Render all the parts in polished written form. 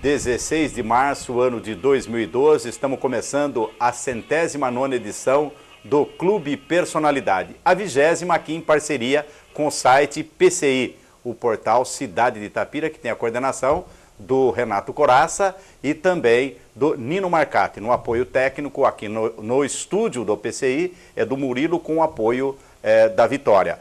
16 de março, ano de 2012, estamos começando a 109ª edição do Clube Personalidade, a 20ª aqui em parceria com o site PCI, o portal Cidade de Itapira, que tem a coordenação do Renato Coraça e também do Nino Marcati. No apoio técnico aqui no estúdio do PCI é do Murilo com o apoio da Vitória.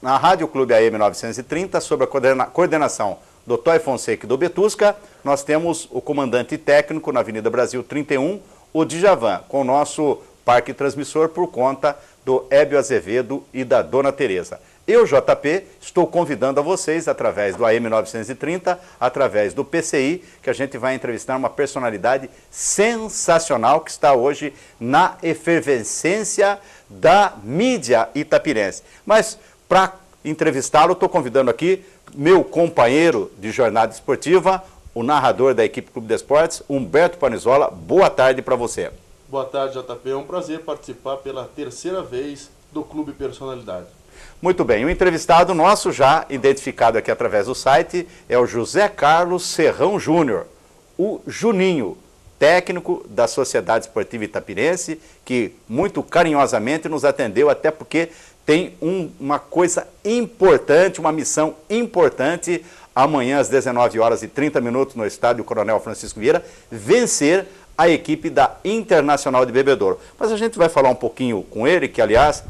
Na Rádio Clube AM 930, sob a coordenação do Toy Fonseca e do Betusca, nós temos o comandante técnico na Avenida Brasil 31, o Djavan, com o nosso parque transmissor por conta do Hébio Azevedo e da Dona Tereza. Eu, JP, estou convidando a vocês, através do AM 930, através do PCI, que a gente vai entrevistar uma personalidade sensacional que está hoje na efervescência da mídia itapirense. Mas, para entrevistá-lo, estou convidando aqui meu companheiro de jornada esportiva, o narrador da equipe Clube de Esportes, Humberto Panizola. Boa tarde para você. Boa tarde, JP. É um prazer participar pela terceira vez do Clube Personalidade. Muito bem, o entrevistado nosso, já identificado aqui através do site, é o José Carlos Serrão Júnior, o Juninho, técnico da Sociedade Esportiva Itapirense, que muito carinhosamente nos atendeu, até porque tem uma coisa importante, uma missão importante, amanhã às 19h30 no estádio Coronel Francisco Vieira, vencer a equipe da Internacional de Bebedouro. Mas a gente vai falar um pouquinho com ele, que aliás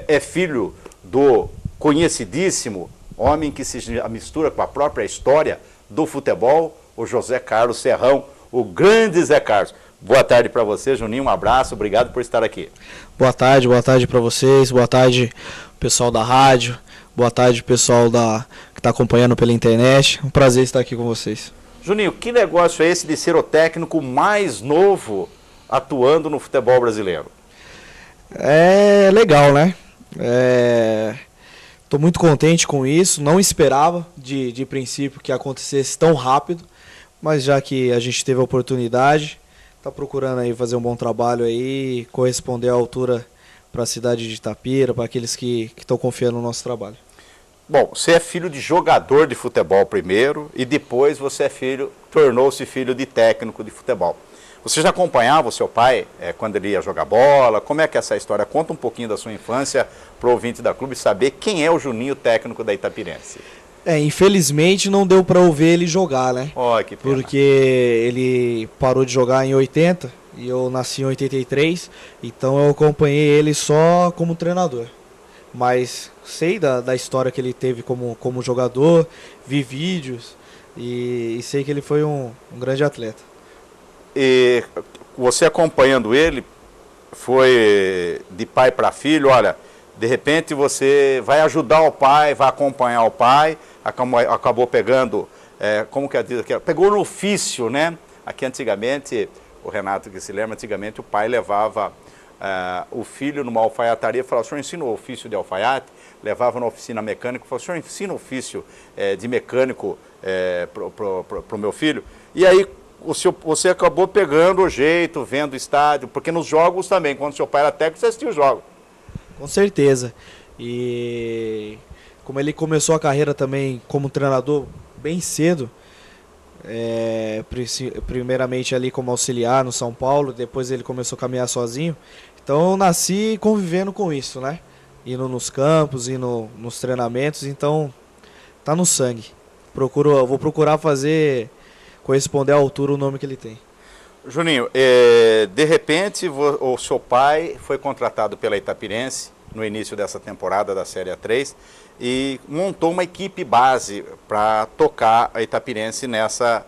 é filho do conhecidíssimo homem que se mistura com a própria história do futebol, o José Carlos Serrão, o grande Zé Carlos. Boa tarde para você, Juninho, um abraço, obrigado por estar aqui. Boa tarde para vocês, boa tarde pessoal da rádio, boa tarde pessoal que está acompanhando pela internet, um prazer estar aqui com vocês. Juninho, que negócio é esse de ser o técnico mais novo atuando no futebol brasileiro? É legal, né? Estou muito contente com isso, não esperava de princípio que acontecesse tão rápido, mas já que a gente teve a oportunidade, está procurando aí fazer um bom trabalho aí, corresponder à altura para a cidade de Itapira, para aqueles que estão confiando no nosso trabalho. Bom, você é filho de jogador de futebol primeiro e depois você tornou-se filho de técnico de futebol. Você já acompanhava o seu pai quando ele ia jogar bola? Como é que é essa história? Conta um pouquinho da sua infância para o ouvinte da clube saber quem é o Juninho, técnico da Itapirense. Infelizmente não deu para eu ver ele jogar, né? Que pena. Porque ele parou de jogar em 80 e eu nasci em 83, então eu acompanhei ele só como treinador. Mas sei da história que ele teve como jogador, vi vídeos e sei que ele foi um grande atleta. E você acompanhando ele, foi de pai para filho, olha, de repente você vai ajudar o pai, vai acompanhar o pai, acabou pegando, como que diz aqui, pegou no ofício, né? Aqui antigamente, o Renato que se lembra, antigamente o pai levava o filho numa alfaiataria e falava, o senhor ensina o ofício de alfaiate? Levava na oficina mecânica e falava, o senhor ensina o ofício de mecânico para o meu filho? E aí você acabou pegando o jeito, vendo o estádio, porque nos jogos também, quando seu pai era técnico, você assistia os jogos. Com certeza. E como ele começou a carreira também como treinador bem cedo, primeiramente ali como auxiliar no São Paulo, depois ele começou a caminhar sozinho. Então eu nasci convivendo com isso, né? Indo nos campos, indo nos treinamentos, então tá no sangue. Vou procurar corresponder à altura o nome que ele tem. Juninho, de repente o seu pai foi contratado pela Itapirense no início dessa temporada da Série A3 e montou uma equipe base para tocar a Itapirense nessa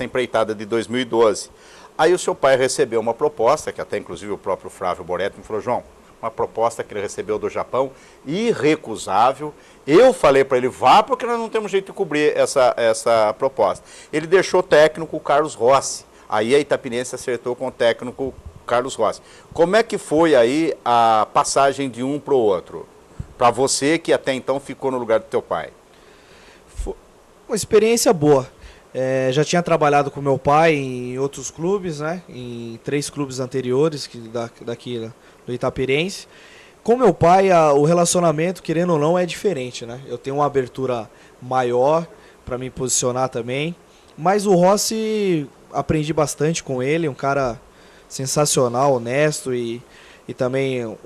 empreitada de 2012. Aí o seu pai recebeu uma proposta, que até inclusive o próprio Flávio Boretti me falou, João, uma proposta que ele recebeu do Japão, irrecusável. Eu falei para ele, vá, porque nós não temos jeito de cobrir essa proposta. Ele deixou o técnico Carlos Rossi. Aí a Itapirense acertou com o técnico Carlos Rossi. Como é que foi aí a passagem de um para o outro? Para você que até então ficou no lugar do teu pai. Foi uma experiência boa. Já tinha trabalhado com meu pai em outros clubes, né? Em 3 clubes anteriores daqui do Itapirense. Com meu pai, o relacionamento, querendo ou não, é diferente, né? Eu tenho uma abertura maior para me posicionar também. Mas o Rossi, aprendi bastante com ele, um cara sensacional, honesto e também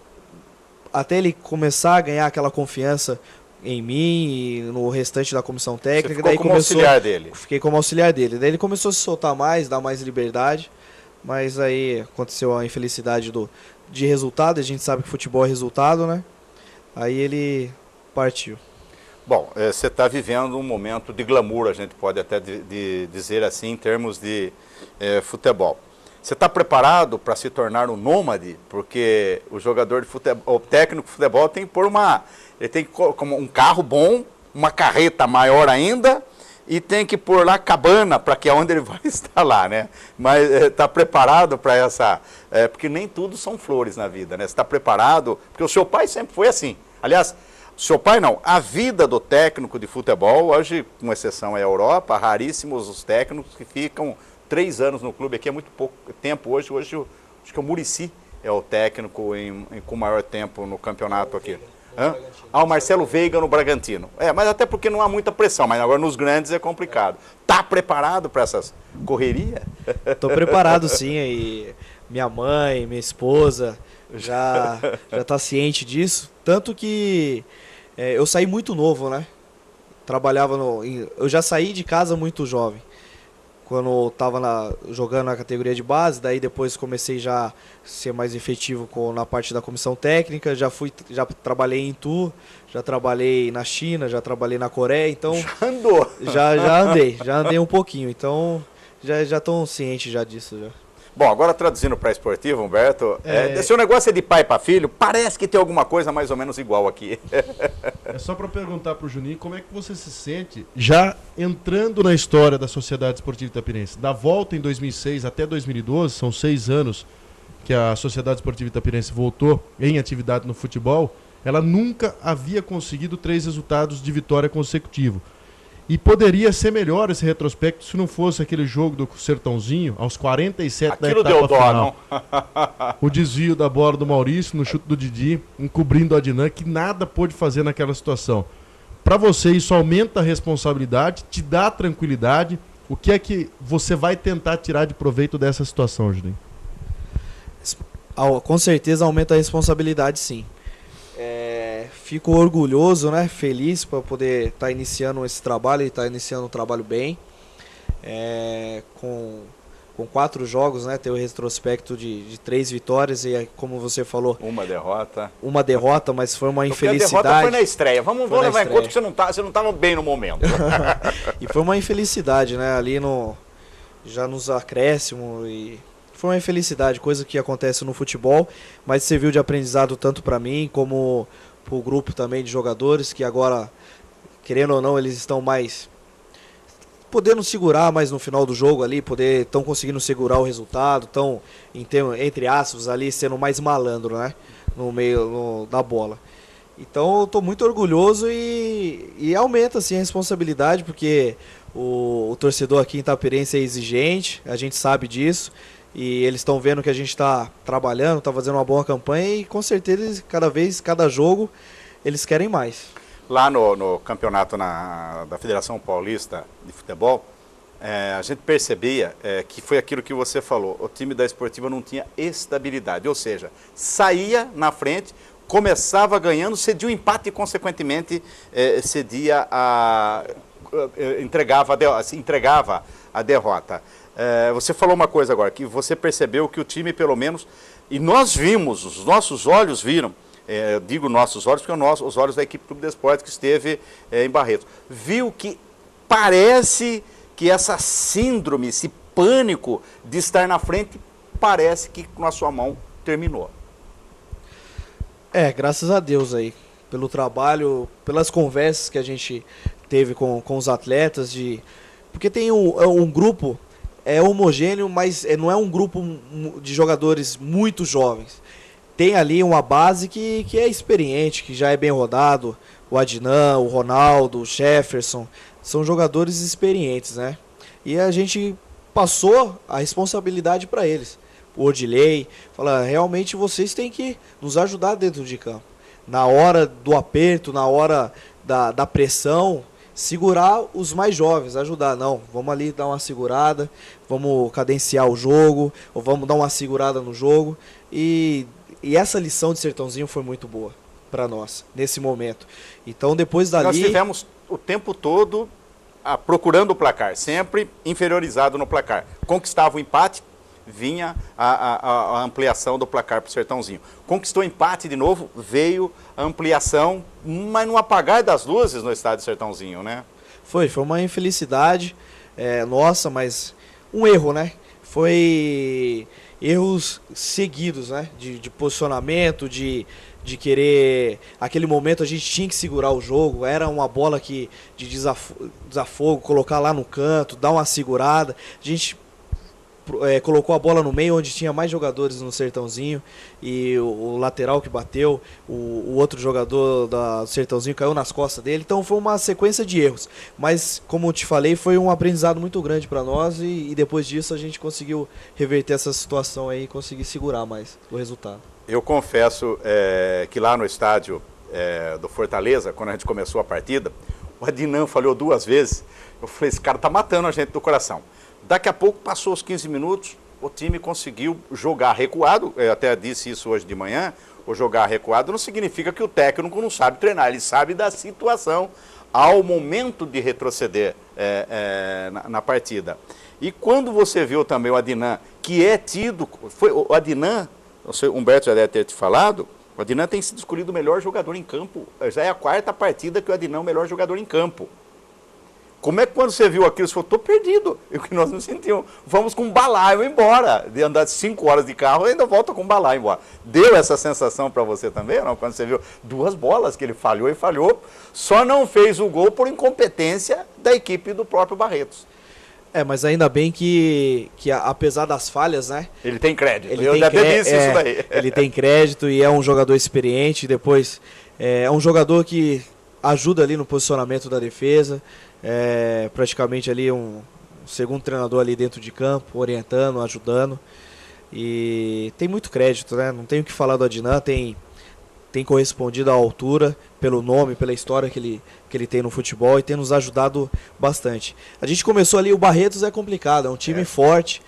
até ele começar a ganhar aquela confiança em mim e no restante da comissão técnica. Você ficou daí como auxiliar dele? Fiquei como auxiliar dele. Daí ele começou a se soltar mais, dar mais liberdade, mas aí aconteceu a infelicidade de resultado, a gente sabe que futebol é resultado, né? Aí ele partiu. Bom, você está vivendo um momento de glamour, a gente pode até dizer assim, em termos de futebol. Você está preparado para se tornar um nômade? Porque o jogador de futebol, o técnico de futebol tem que pôr ele tem que como um carro bom, uma carreta maior ainda e tem que pôr lá cabana para que é onde ele vai estar lá, né? Mas está preparado para essa... porque nem tudo são flores na vida, né? Você está preparado? Porque o seu pai sempre foi assim. Aliás, seu pai não. A vida do técnico de futebol, hoje, com exceção é a Europa, raríssimos os técnicos que ficam 3 anos no clube. Aqui é muito pouco tempo hoje. Hoje acho que o Muricy é o técnico com maior tempo no campeonato aqui. O Marcelo Veiga no Bragantino. Mas até porque não há muita pressão, mas agora nos grandes é complicado. Tá preparado para essas correrias? Estou preparado sim, e minha mãe, minha esposa já tá ciente disso. Tanto que eu saí muito novo, né? Eu já saí de casa muito jovem. Quando eu estava jogando na categoria de base, daí depois comecei já a ser mais efetivo na parte da comissão técnica, já trabalhei em Tu, já trabalhei na China, já trabalhei na Coreia, então... Já andou! Já andei um pouquinho, então já estão cientes já disso. Já. Bom, agora traduzindo para esportivo, Humberto, se o negócio é de pai para filho, parece que tem alguma coisa mais ou menos igual aqui. É só para perguntar para o Juninho como é que você se sente já entrando na história da Sociedade Esportiva Itapirense. Da volta em 2006 até 2012, são 6 anos que a Sociedade Esportiva Itapirense voltou em atividade no futebol, ela nunca havia conseguido 3 resultados de vitória consecutivo. E poderia ser melhor esse retrospecto se não fosse aquele jogo do Sertãozinho, aos 47 Aquilo da etapa deu dó, final. não? O desvio da bola do Maurício no chute do Didi, encobrindo o Adnan, que nada pôde fazer naquela situação. Para você, isso aumenta a responsabilidade, te dá tranquilidade. O que é que você vai tentar tirar de proveito dessa situação, Juninho? Com certeza aumenta a responsabilidade, sim. Fico orgulhoso, né, feliz para poder estar iniciando esse trabalho e estar iniciando um trabalho bem. Com 4 jogos, né, ter o retrospecto de 3 vitórias e, como você falou... Uma derrota. Uma derrota, mas foi uma infelicidade. A derrota foi na estreia. Vamos levar em conta que você não estava bem no momento. E foi uma infelicidade, né, ali já nos acréscimos e... Foi uma infelicidade, coisa que acontece no futebol, mas serviu de aprendizado tanto para mim como para o grupo também de jogadores, que agora, querendo ou não, eles estão mais podendo segurar mais no final do jogo ali, estão conseguindo segurar o resultado, estão, entre aspas, ali sendo mais malandro, né, no meio da bola. Então eu estou muito orgulhoso e aumenta assim, a responsabilidade, porque o torcedor aqui em Itapirense é exigente, a gente sabe disso. E eles estão vendo que a gente está trabalhando, está fazendo uma boa campanha e com certeza cada jogo, eles querem mais. Lá no campeonato da Federação Paulista de Futebol, a gente percebia que foi aquilo que você falou, o time da Esportiva não tinha estabilidade, ou seja, saía na frente, começava ganhando, cedia o empate e consequentemente entregava a derrota. Você falou uma coisa agora, que você percebeu que o time, pelo menos, e nós vimos, os nossos olhos viram, digo nossos olhos, porque os olhos da equipe Clube de Esportes que esteve em Barretos, viu que parece que essa síndrome, esse pânico de estar na frente, parece que na sua mão terminou. Graças a Deus aí, pelo trabalho, pelas conversas que a gente teve com os atletas, porque tem um grupo... É homogêneo, mas não é um grupo de jogadores muito jovens. Tem ali uma base que é experiente, que já é bem rodado. O Adnan, o Ronaldo, o Jefferson, são jogadores experientes, né? E a gente passou a responsabilidade para eles. O Odilei fala, realmente vocês têm que nos ajudar dentro de campo. Na hora do aperto, na hora da pressão, segurar os mais jovens, ajudar. Não, vamos ali dar uma segurada, vamos cadenciar o jogo, ou vamos dar uma segurada no jogo. E essa lição de Sertãozinho foi muito boa para nós, nesse momento. Então, depois dali... Nós tivemos o tempo todo procurando o placar, sempre inferiorizado no placar. Conquistava o empate, vinha a ampliação do placar para o Sertãozinho. Conquistou empate de novo, veio a ampliação, mas no apagar das luzes no estádio Sertãozinho, né? Foi uma infelicidade nossa, mas um erro, né? Foi erros seguidos, né? De posicionamento, de querer... Aquele momento a gente tinha que segurar o jogo, era uma bola de desafogo, colocar lá no canto, dar uma segurada. A gente colocou a bola no meio, onde tinha mais jogadores no Sertãozinho, e o lateral que bateu, o outro jogador do Sertãozinho caiu nas costas dele. Então foi uma sequência de erros, mas como eu te falei, foi um aprendizado muito grande para nós, e depois disso a gente conseguiu reverter essa situação aí e conseguir segurar mais o resultado. Eu confesso que lá no estádio do Fortaleza, quando a gente começou a partida, o Adnan falhou 2 vezes. Eu falei, esse cara tá matando a gente do coração. Daqui a pouco, passou os 15 minutos, o time conseguiu jogar recuado. Eu até disse isso hoje de manhã. O jogar recuado não significa que o técnico não sabe treinar. Ele sabe da situação ao momento de retroceder na partida. E quando você viu também o Adnan, que é tido... o Adnan, o Humberto já deve ter te falado, o Adnan tem sido escolhido o melhor jogador em campo. Já é a 4ª partida que o Adnan é o melhor jogador em campo. Como é que quando você viu aquilo, você falou, tô perdido. E o que nós nos sentimos? Vamos com um balaio embora. De andar 5 horas de carro, ainda volta com um balaio embora. Deu essa sensação para você também, não? Quando você viu 2 bolas que ele falhou, só não fez o gol por incompetência da equipe do próprio Barretos. Mas ainda bem que apesar das falhas, né? Ele tem crédito. Eu já disse isso daí. Ele tem crédito e é um jogador experiente. Depois é um jogador que ajuda ali no posicionamento da defesa. Praticamente ali um segundo treinador ali dentro de campo, orientando, ajudando. E tem muito crédito, né? Não tenho o que falar do Adnan, tem correspondido à altura, pelo nome, pela história que ele tem no futebol, e tem nos ajudado bastante. A gente começou ali, o Barretos é complicado, é um time forte,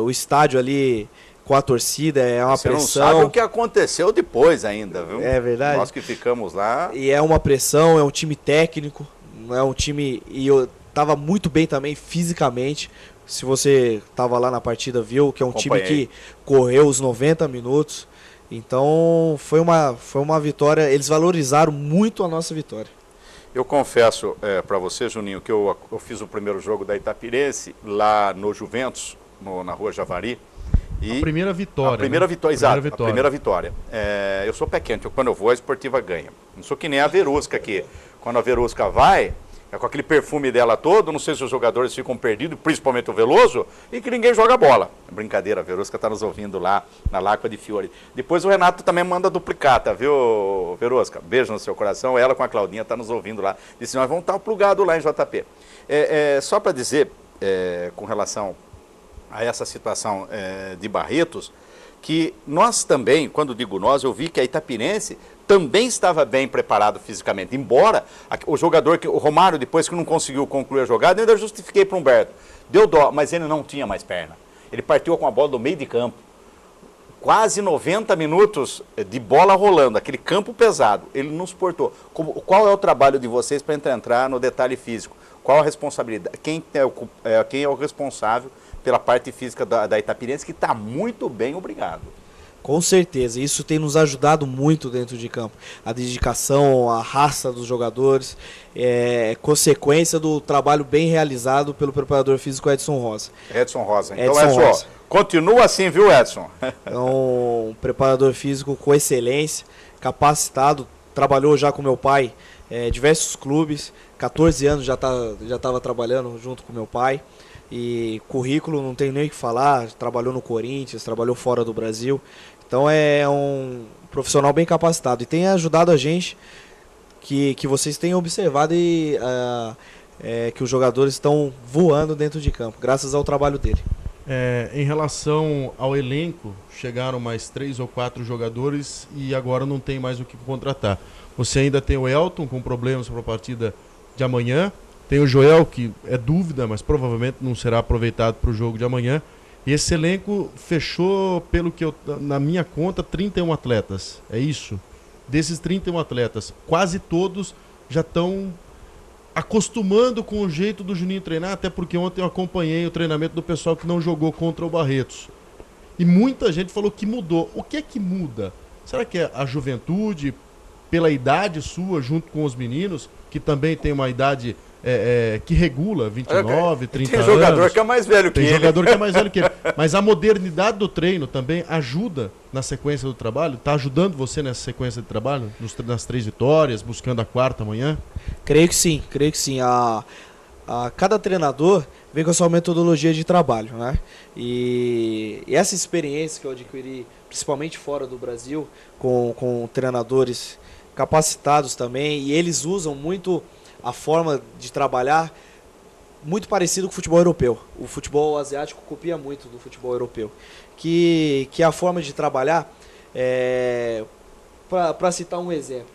o estádio ali com a torcida é uma pressão. Você não sabe o que aconteceu depois ainda, viu? É verdade. Nós que ficamos lá. E é uma pressão, é um time técnico, é um time... E eu tava muito bem também fisicamente. Se você tava lá na partida, viu que é um time que correu os 90 minutos. Então foi uma vitória, eles valorizaram muito a nossa vitória. Eu confesso para você, Juninho, que eu fiz o primeiro jogo da Itapirense lá no Juventus, na Rua Javari. E a primeira vitória. A primeira vitória, exato. A primeira vitória. Eu sou pé quente, quando eu vou a Esportiva ganha. Não sou que nem a Verusca aqui. Quando a Verusca vai, com aquele perfume dela todo, não sei se os jogadores ficam perdidos, principalmente o Veloso, e que ninguém joga bola. Brincadeira, a Verusca está nos ouvindo lá na Láqua de Fiore. Depois o Renato também manda duplicata, viu, Verusca? Beijo no seu coração. Ela com a Claudinha está nos ouvindo lá. Disse, nós vamos estar plugados lá em JP. Só para dizer, com relação a essa situação de Barretos, que nós também, quando digo nós, eu vi que a Itapirense também estava bem preparado fisicamente, embora o jogador, o Romário, depois que não conseguiu concluir a jogada, eu ainda justifiquei para o Humberto, deu dó, mas ele não tinha mais perna, ele partiu com a bola do meio de campo, quase 90 minutos de bola rolando, aquele campo pesado, ele não suportou. Qual é o trabalho de vocês para entrar no detalhe físico? Qual a responsabilidade? Quem é o responsável pela parte física da Itapirense, que está muito bem, obrigado. Com certeza, isso tem nos ajudado muito dentro de campo. A dedicação, a raça dos jogadores, consequência do trabalho bem realizado pelo preparador físico Edson Rosa. Edson Rosa. Então, Edson, continua assim, viu, Edson? É um preparador físico com excelência, capacitado, trabalhou já com meu pai em diversos clubes, 14 anos já estava trabalhando junto com meu pai. E currículo não tem nem o que falar, trabalhou no Corinthians, trabalhou fora do Brasil. Então é um profissional bem capacitado e tem ajudado a gente, que vocês tenham observado que os jogadores estão voando dentro de campo, graças ao trabalho dele. Em relação ao elenco, chegaram mais 3 ou 4 jogadores e agora não tem mais o que contratar. Você ainda tem o Elton com problemas para a partida de amanhã. Tem o Joel, que é dúvida, mas provavelmente não será aproveitado para o jogo de amanhã. E esse elenco fechou, pelo que na minha conta, 31 atletas. É isso. Desses 31 atletas, quase todos já estão acostumando com o jeito do Juninho treinar, até porque ontem eu acompanhei o treinamento do pessoal que não jogou contra o Barretos. E muita gente falou que mudou. O que é que muda? Será que é a juventude, pela idade sua, junto com os meninos, que também tem uma idade que regula, 29, 30 anos? Tem jogador que é mais velho que ele. Tem jogador que é mais velho que ele. Mas a modernidade do treino também ajuda na sequência do trabalho? Está ajudando você nessa sequência de trabalho? Nas 3 vitórias, buscando a 4ª amanhã? Creio que sim, creio que sim. Cada treinador vem com a sua metodologia de trabalho, né? E essa experiência que eu adquiri, principalmente fora do Brasil, com treinadores capacitados também, e eles usam muito a forma de trabalhar muito parecido com o futebol europeu. O futebol asiático copia muito do futebol europeu. Que a forma de trabalhar, para citar um exemplo,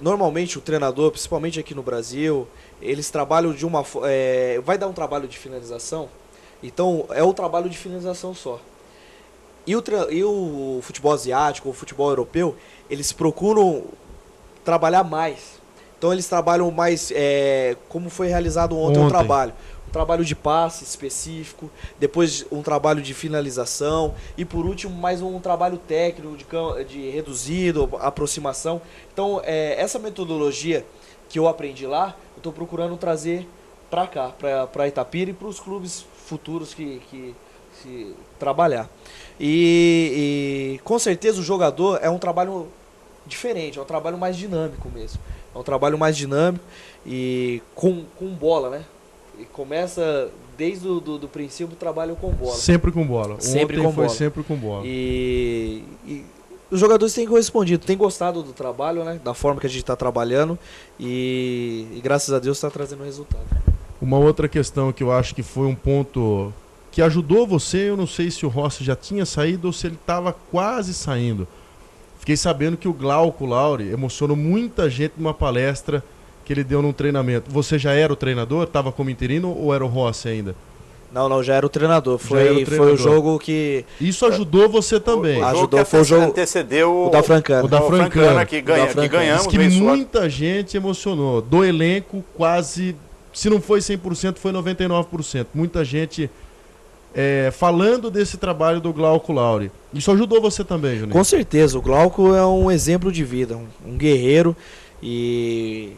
normalmente o treinador, principalmente aqui no Brasil, eles trabalham de uma vai dar um trabalho de finalização, então é o trabalho de finalização só. E o futebol asiático, o futebol europeu, eles procuram trabalhar mais. Então eles trabalham mais, como foi realizado ontem. Um trabalho de passe específico, depois um trabalho de finalização e por último mais um trabalho técnico de reduzido, aproximação. Então essa metodologia que eu aprendi lá, eu estou procurando trazer para cá, para Itapira e para os clubes futuros que se trabalhar. E com certeza o jogador é um trabalho diferente, é um trabalho mais dinâmico mesmo. É um trabalho mais dinâmico e com bola, né? E começa desde do princípio do trabalho com bola. Sempre com bola. Sempre Ontem com foi bola. sempre com bola. E os jogadores têm correspondido, têm gostado do trabalho, né? Da forma que a gente está trabalhando e graças a Deus está trazendo resultado. Uma outra questão que eu acho que foi um ponto que ajudou você, eu não sei se o Rossi já tinha saído ou se ele estava quase saindo. Fiquei sabendo que o Glauco Lauri emocionou muita gente numa palestra que ele deu num treinamento. Você já era o treinador? Estava como interino ou era o Rossi ainda? Não, já era o treinador. Foi o jogo que... Isso ajudou você também. Ajudou, foi o jogo antecedeu o da Francana. O da Francana que ganhamos. Diz que muita gente emocionou. Do elenco, quase, se não foi 100%, foi 99%. Muita gente... falando desse trabalho do Glauco Lauri. Isso ajudou você também, Juninho? Com certeza, o Glauco é um exemplo de vida, um guerreiro, e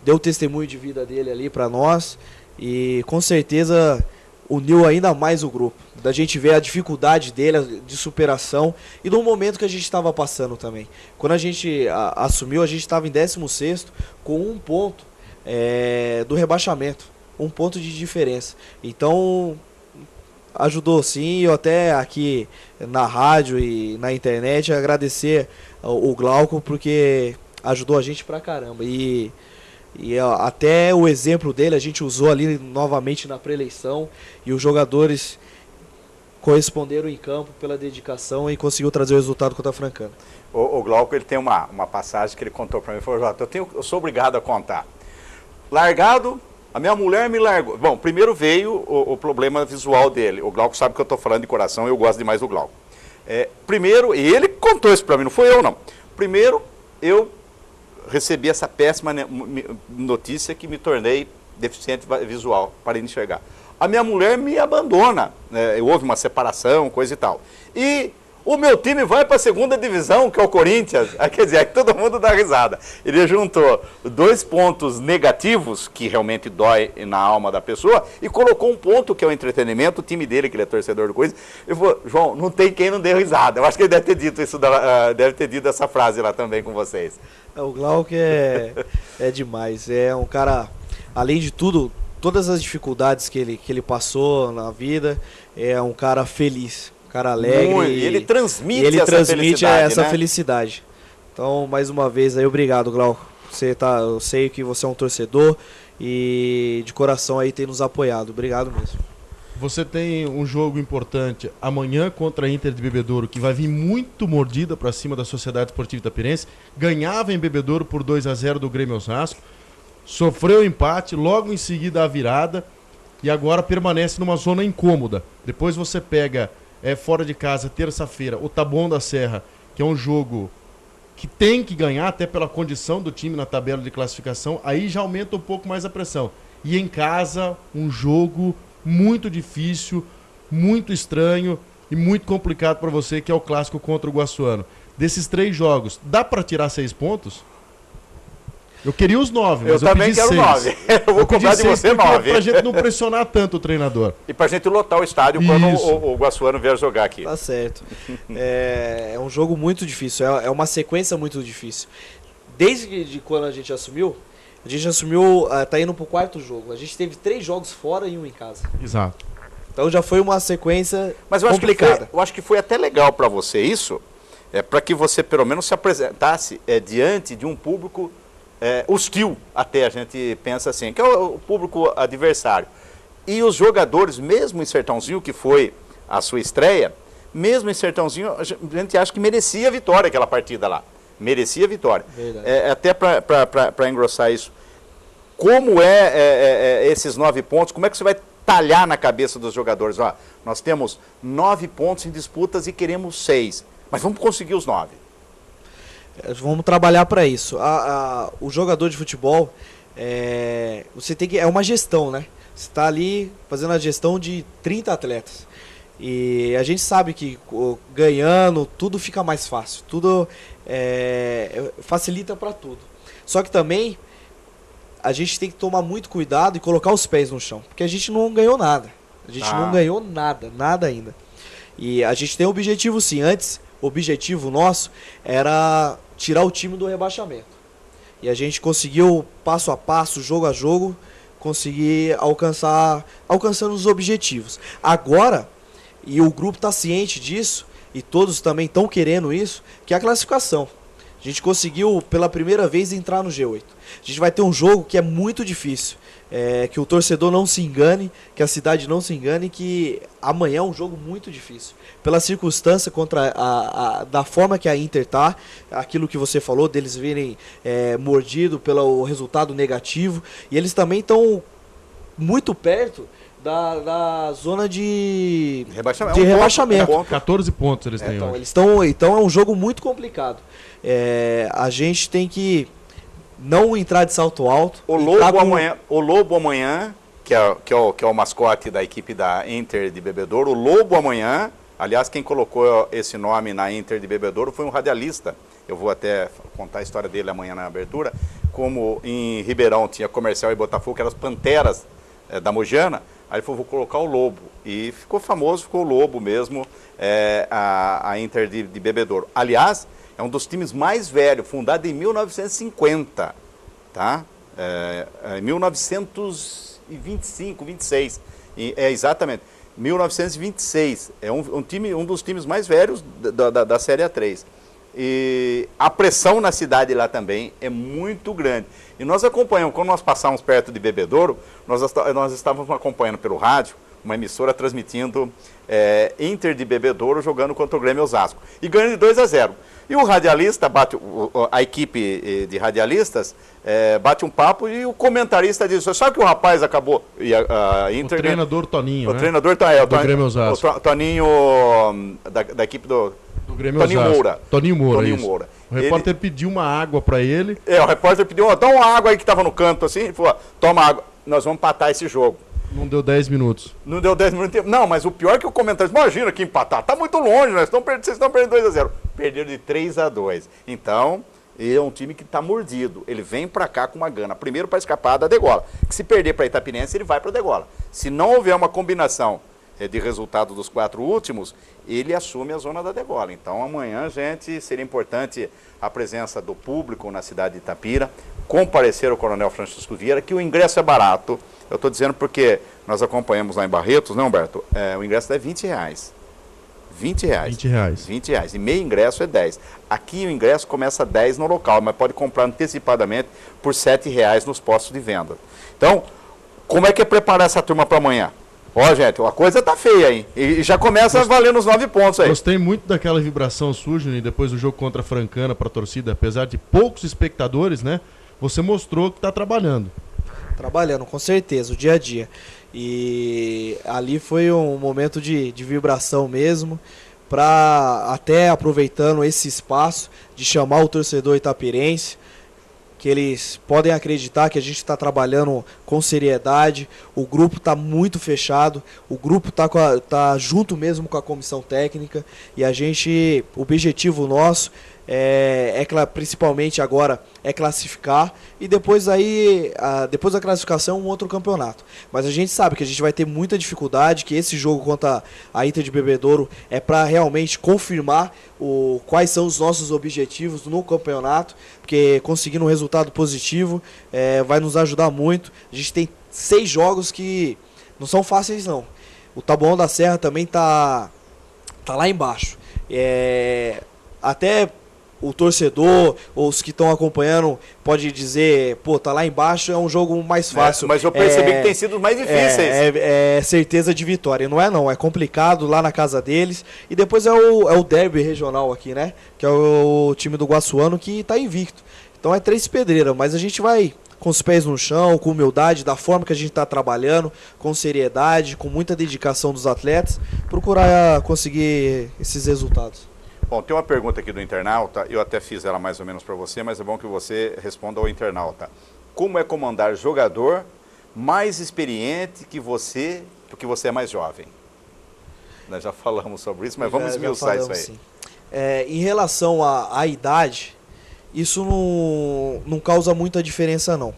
deu o testemunho de vida dele ali para nós, e com certeza uniu ainda mais o grupo, da gente ver a dificuldade dele, de superação, e do momento que a gente estava passando também. Quando a gente assumiu, a gente estava em 16º, com 1 ponto do rebaixamento, 1 ponto de diferença. Então... ajudou sim, eu até aqui na rádio e na internet agradecer o Glauco porque ajudou a gente pra caramba e até o exemplo dele a gente usou ali novamente na pré-eleição e os jogadores corresponderam em campo pela dedicação e conseguiu trazer o resultado contra a Francana. O Glauco, ele tem uma passagem que ele contou pra mim, ele falou, Jota, eu sou obrigado a contar. Largado, a minha mulher me largou. Bom, primeiro veio o problema visual dele. O Glauco sabe que eu estou falando de coração, eu gosto demais do Glauco. Primeiro, e ele contou isso para mim, não foi eu não. Primeiro, eu recebi essa péssima notícia que me tornei deficiente visual, parei de enxergar. A minha mulher me abandona, houve uma separação, coisa e tal. E o meu time vai para a 2ª divisão, que é o Corinthians. Quer dizer, que todo mundo dá risada. Ele juntou 2 pontos negativos, que realmente dói na alma da pessoa, e colocou um ponto que é o entretenimento, o time dele, que ele é torcedor do Corinthians. Ele falou, João, não tem quem não dê risada. Eu acho que ele deve ter dito isso, deve ter dito essa frase lá também com vocês. O Glauco é demais. É um cara, além de tudo, todas as dificuldades que ele passou na vida, é um cara feliz. Cara alegre. E ele transmite essa felicidade. Então, mais uma vez aí, obrigado, Glauco. Eu sei que você é um torcedor e de coração aí tem nos apoiado. Obrigado mesmo. Você tem um jogo importante amanhã contra a Inter de Bebedouro, que vai vir muito mordida para cima da Sociedade Esportiva Itapirense. Ganhava em Bebedouro por 2-0 do Grêmio Osasco. sofreu o empate, logo em seguida a virada, e agora permanece numa zona incômoda. Depois você pega fora de casa, terça-feira, o Taboão da Serra, que é um jogo que tem que ganhar, até pela condição do time na tabela de classificação, aí já aumenta um pouco mais a pressão. E em casa, um jogo muito difícil, muito estranho e muito complicado para você, que é o clássico contra o Guaçuano. Desses 3 jogos, dá para tirar 6 pontos? Eu queria os 9, mas eu também quero 9. Eu vou cobrar de você 9. Pra gente não pressionar tanto o treinador. E pra gente lotar o estádio quando o Guaçuano vier jogar aqui. Tá certo. É um jogo muito difícil, é uma sequência muito difícil. Desde quando a gente assumiu, tá indo pro 4º jogo. A gente teve 3 jogos fora e 1 em casa. Exato. Então já foi uma sequência mas complicada. Eu acho que foi até legal pra você isso, para que você pelo menos se apresentasse diante de um público hostil, até a gente pensa assim, que é o público adversário. E os jogadores, mesmo em Sertãozinho, que foi a sua estreia, mesmo em Sertãozinho, a gente acha que merecia a vitória aquela partida lá. Merecia a vitória. Até para engrossar isso, como esses 9 pontos, como é que você vai talhar na cabeça dos jogadores? Ó, nós temos 9 pontos em disputas e queremos 6, mas vamos conseguir os 9. Vamos trabalhar para isso. O jogador de futebol, você tem que, é uma gestão, né? Você está ali fazendo a gestão de 30 atletas. E a gente sabe que ganhando, tudo fica mais fácil. Tudo facilita para tudo. Só que também a gente tem que tomar muito cuidado e colocar os pés no chão. Porque a gente não ganhou nada. A gente não ganhou nada ainda. E a gente tem um objetivo sim. Antes, o objetivo nosso era tirar o time do rebaixamento. E a gente conseguiu, passo a passo, jogo a jogo, conseguir alcançando os objetivos. Agora, e o grupo está ciente disso, e todos também estão querendo isso, que é a classificação. A gente conseguiu, pela primeira vez, entrar no G8. A gente vai ter um jogo que é muito difícil. Que o torcedor não se engane, que a cidade não se engane, que amanhã é um jogo muito difícil. Pela circunstância, da forma que a Inter tá, aquilo que você falou, deles virem mordido pelo resultado negativo, e eles também estão muito perto da zona de rebaixamento. 14 pontos eles têm hoje. Então é um jogo muito complicado. A gente tem que não entrar de salto alto. O Lobo amanhã, que é o mascote da equipe da Inter de Bebedouro, o Lobo amanhã, aliás, quem colocou esse nome na Inter de Bebedouro foi um radialista. Eu vou até contar a história dele amanhã na abertura. Como em Ribeirão tinha Comercial e Botafogo, que eram as Panteras da Mojana, aí ele falou, vou colocar o Lobo. E ficou famoso, ficou o Lobo mesmo, a Inter de Bebedouro. Aliás, é um dos times mais velhos, fundado em 1950, tá? 1925, 26, exatamente, 1926. É um dos times mais velhos da Série A3. E a pressão na cidade lá também é muito grande. E nós acompanhamos, quando nós passamos perto de Bebedouro, nós estávamos acompanhando pelo rádio, uma emissora transmitindo Inter de Bebedouro jogando contra o Grêmio Osasco. E ganhando de 2-0. E o radialista, a equipe de radialistas, bate um papo e o comentarista diz, sabe que o rapaz acabou... o treinador Toninho, o treinador do Grêmio Osasco. O Toninho da equipe do Grêmio Toninho Osasco. Moura. Toninho Moura. O repórter pediu uma água para ele. O repórter pediu, dá uma água aí que estava no canto assim, ele falou, toma água, nós vamos empatar esse jogo. Não deu 10 minutos. Não deu 10 minutos. Não, mas o pior é que o comentário, imagina que empatar, tá muito longe, vocês estão perdendo 2-0. Perderam de 3-2. Então, ele é um time que está mordido. Ele vem para cá com uma gana. Primeiro para escapar da degola. Que se perder para Itapinense, ele vai para a degola. Se não houver uma combinação de resultado dos 4 últimos, ele assume a zona da degola. Então, amanhã, gente, seria importante a presença do público na cidade de Itapira, comparecer ao Coronel Francisco Vieira, que o ingresso é barato. Eu estou dizendo porque nós acompanhamos lá em Barretos, né, Humberto? O ingresso é R$20. R$20. E meio ingresso é 10. Aqui o ingresso começa a 10 no local, mas pode comprar antecipadamente por R$7 nos postos de venda. Então, como é que é preparar essa turma para amanhã? Ó, gente, a coisa tá feia aí. E já começa valendo os 9 pontos aí. Gostei muito daquela vibração sua, Juninho, depois do jogo contra a Francana para a torcida, apesar de poucos espectadores, né? você mostrou que está trabalhando. Trabalhando, com certeza, o dia a dia. E ali foi um momento de vibração mesmo, para até aproveitando esse espaço de chamar o torcedor itapirense, que eles podem acreditar que a gente está trabalhando com seriedade, o grupo está muito fechado, o grupo está junto mesmo com a comissão técnica, e a gente, o objetivo nosso principalmente agora é classificar, e depois depois da classificação um outro campeonato. Mas a gente sabe que a gente vai ter muita dificuldade, que esse jogo contra a Inter de Bebedouro é para realmente confirmar quais são os nossos objetivos no campeonato, porque conseguindo um resultado positivo vai nos ajudar muito. A gente tem 6 jogos que não são fáceis não. O Taboão da Serra também tá lá embaixo. Até o torcedor, ou os que estão acompanhando, pode dizer, pô, tá lá embaixo, é um jogo mais fácil. Mas eu percebi que tem sido os mais difíceis. É certeza de vitória. Não, é complicado lá na casa deles. E depois é o derby regional aqui, né? Que é o time do Guaçuano que tá invicto. Então é 3 pedreiras, mas a gente vai com os pés no chão, com humildade, da forma que a gente está trabalhando, com seriedade, com muita dedicação dos atletas, procurar conseguir esses resultados. Bom, tem uma pergunta aqui do internauta, eu até fiz ela mais ou menos para você, mas é bom que você responda ao internauta. Como é comandar jogador mais experiente que você, porque você é mais jovem? Nós já falamos sobre isso, mas vamos esmiuçar isso aí. Sim. Em relação à idade, isso não causa muita diferença não.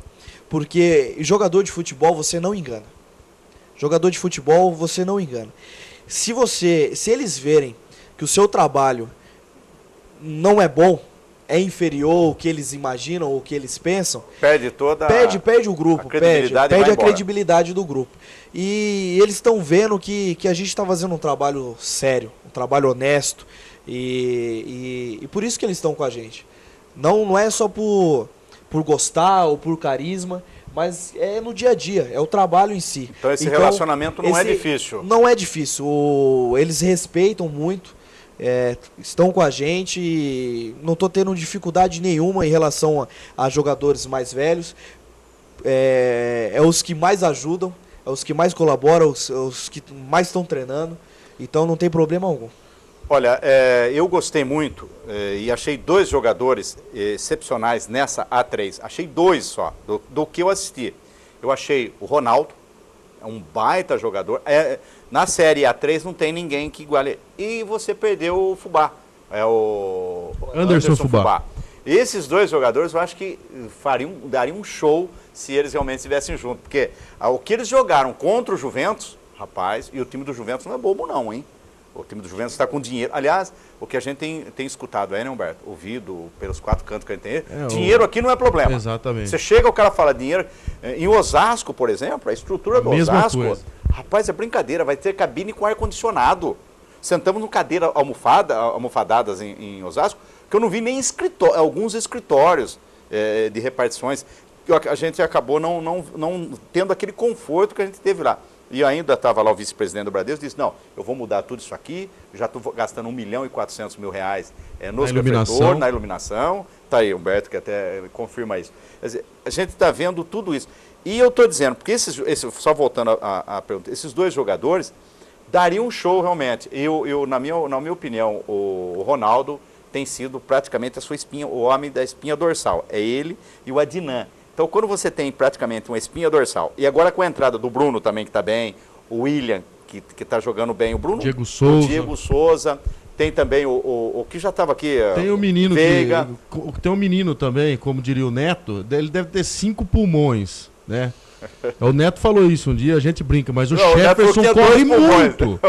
Porque jogador de futebol você não engana. Jogador de futebol você não engana. Se eles verem que o seu trabalho não é bom, é inferior ao que eles imaginam ou que eles pensam, perde toda perde o grupo, perde a credibilidade do grupo. E eles estão vendo que a gente está fazendo um trabalho sério, um trabalho honesto, e por isso que eles estão com a gente. Não é só por gostar ou por carisma, mas é no dia a dia, é o trabalho em si. Então esse relacionamento não é difícil? Não é difícil, eles respeitam muito, estão com a gente, e não estou tendo dificuldade nenhuma em relação a jogadores mais velhos. É os que mais ajudam, é os que mais colaboram, os que mais estão treinando, então não tem problema algum. Olha, eu gostei muito e achei 2 jogadores excepcionais nessa A3. Achei 2 só, do que eu assisti. Eu achei o Ronaldo, é um baita jogador. Na Série A3 não tem ninguém que iguale. E você perdeu o Fubá, é o Anderson Fubá. Esses 2 jogadores eu acho que dariam um show se eles realmente estivessem juntos. Porque o que eles jogaram contra o Juventus, rapaz, e o time do Juventus não é bobo não, hein? O time do Juventus está com dinheiro. Aliás, o que a gente tem escutado, né, Humberto? Ouvido pelos 4 cantos que a gente tem. Dinheiro aqui não é problema. Exatamente. Você chega, o cara fala dinheiro. Em Osasco, por exemplo, a estrutura do Osasco, rapaz, é brincadeira. Vai ter cabine com ar-condicionado. Sentamos no cadeira almofadadas em Osasco, que eu não vi nem alguns escritórios de repartições. A gente acabou não tendo aquele conforto que a gente teve lá. E ainda estava lá o vice-presidente do Bradesco, disse, não, eu vou mudar tudo isso aqui, já estou gastando R$1.400.000 nos refletores, na iluminação. Está aí, Humberto, que até confirma isso. Quer dizer, a gente está vendo tudo isso. E eu estou dizendo, porque só voltando à pergunta, esses 2 jogadores dariam um show realmente. Na minha opinião, o Ronaldo tem sido praticamente o homem da espinha dorsal. É ele e o Adnan. Então, quando você tem praticamente uma espinha dorsal, e agora com a entrada do Bruno também, que está bem, o William, que está jogando bem, o Diego Souza, tem também o que já estava aqui, tem o menino Veiga. Tem um menino também, como diria o Neto, ele deve ter 5 pulmões, né? O Neto falou isso um dia, a gente brinca, mas o Jefferson corre muito.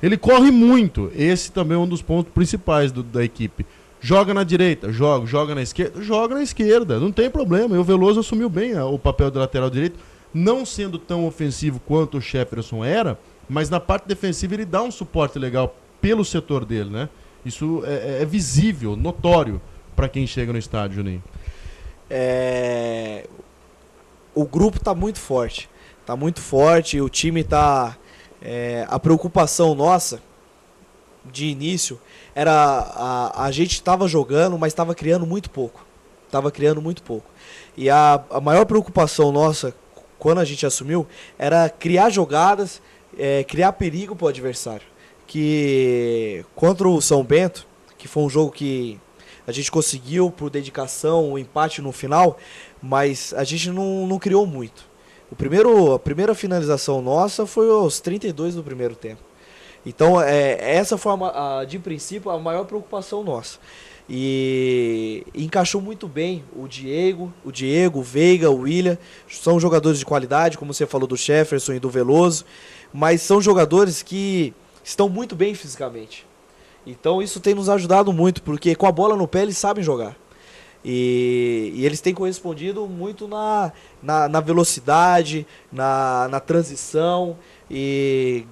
Ele corre muito. Esse também é um dos pontos principais da equipe. Joga na direita, joga na esquerda, não tem problema. E o Veloso assumiu bem o papel de lateral direito, não sendo tão ofensivo quanto o Jefferson era, mas na parte defensiva ele dá um suporte legal pelo setor dele, né? Isso é visível, notório para quem chega no estádio, Juninho. O grupo está muito forte, o time está... a preocupação nossa, de início, era a gente estava jogando, mas estava criando muito pouco. estava criando muito pouco. E a maior preocupação nossa, quando a gente assumiu, era criar jogadas, criar perigo para o adversário. Que contra o São Bento, que foi um jogo que a gente conseguiu por dedicação, o empate no final, mas a gente não criou muito. A primeira finalização nossa foi aos 32 do primeiro tempo. Então, essa foi, de princípio, a maior preocupação nossa. E encaixou muito bem o Diego, o Veiga, o William. São jogadores de qualidade, como você falou do Jefferson e do Veloso, mas são jogadores que estão muito bem fisicamente. Então isso tem nos ajudado muito, porque com a bola no pé eles sabem jogar. E eles têm correspondido muito na velocidade, na transição, e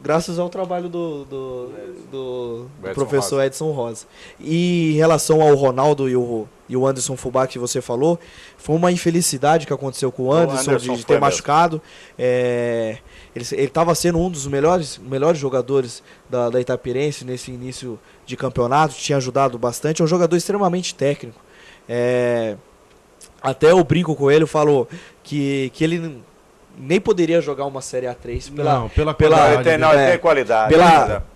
graças ao trabalho do professor Rosa. Edson Rosa. E em relação ao Ronaldo e o Anderson Fubá que você falou, foi uma infelicidade que aconteceu com o Anderson de ter machucado. Ele estava sendo um dos melhores jogadores da Itapirense nesse início de campeonato, tinha ajudado bastante, é um jogador extremamente técnico. Até eu brinco com ele, falo que ele nem poderia jogar uma Série A3 pela qualidade.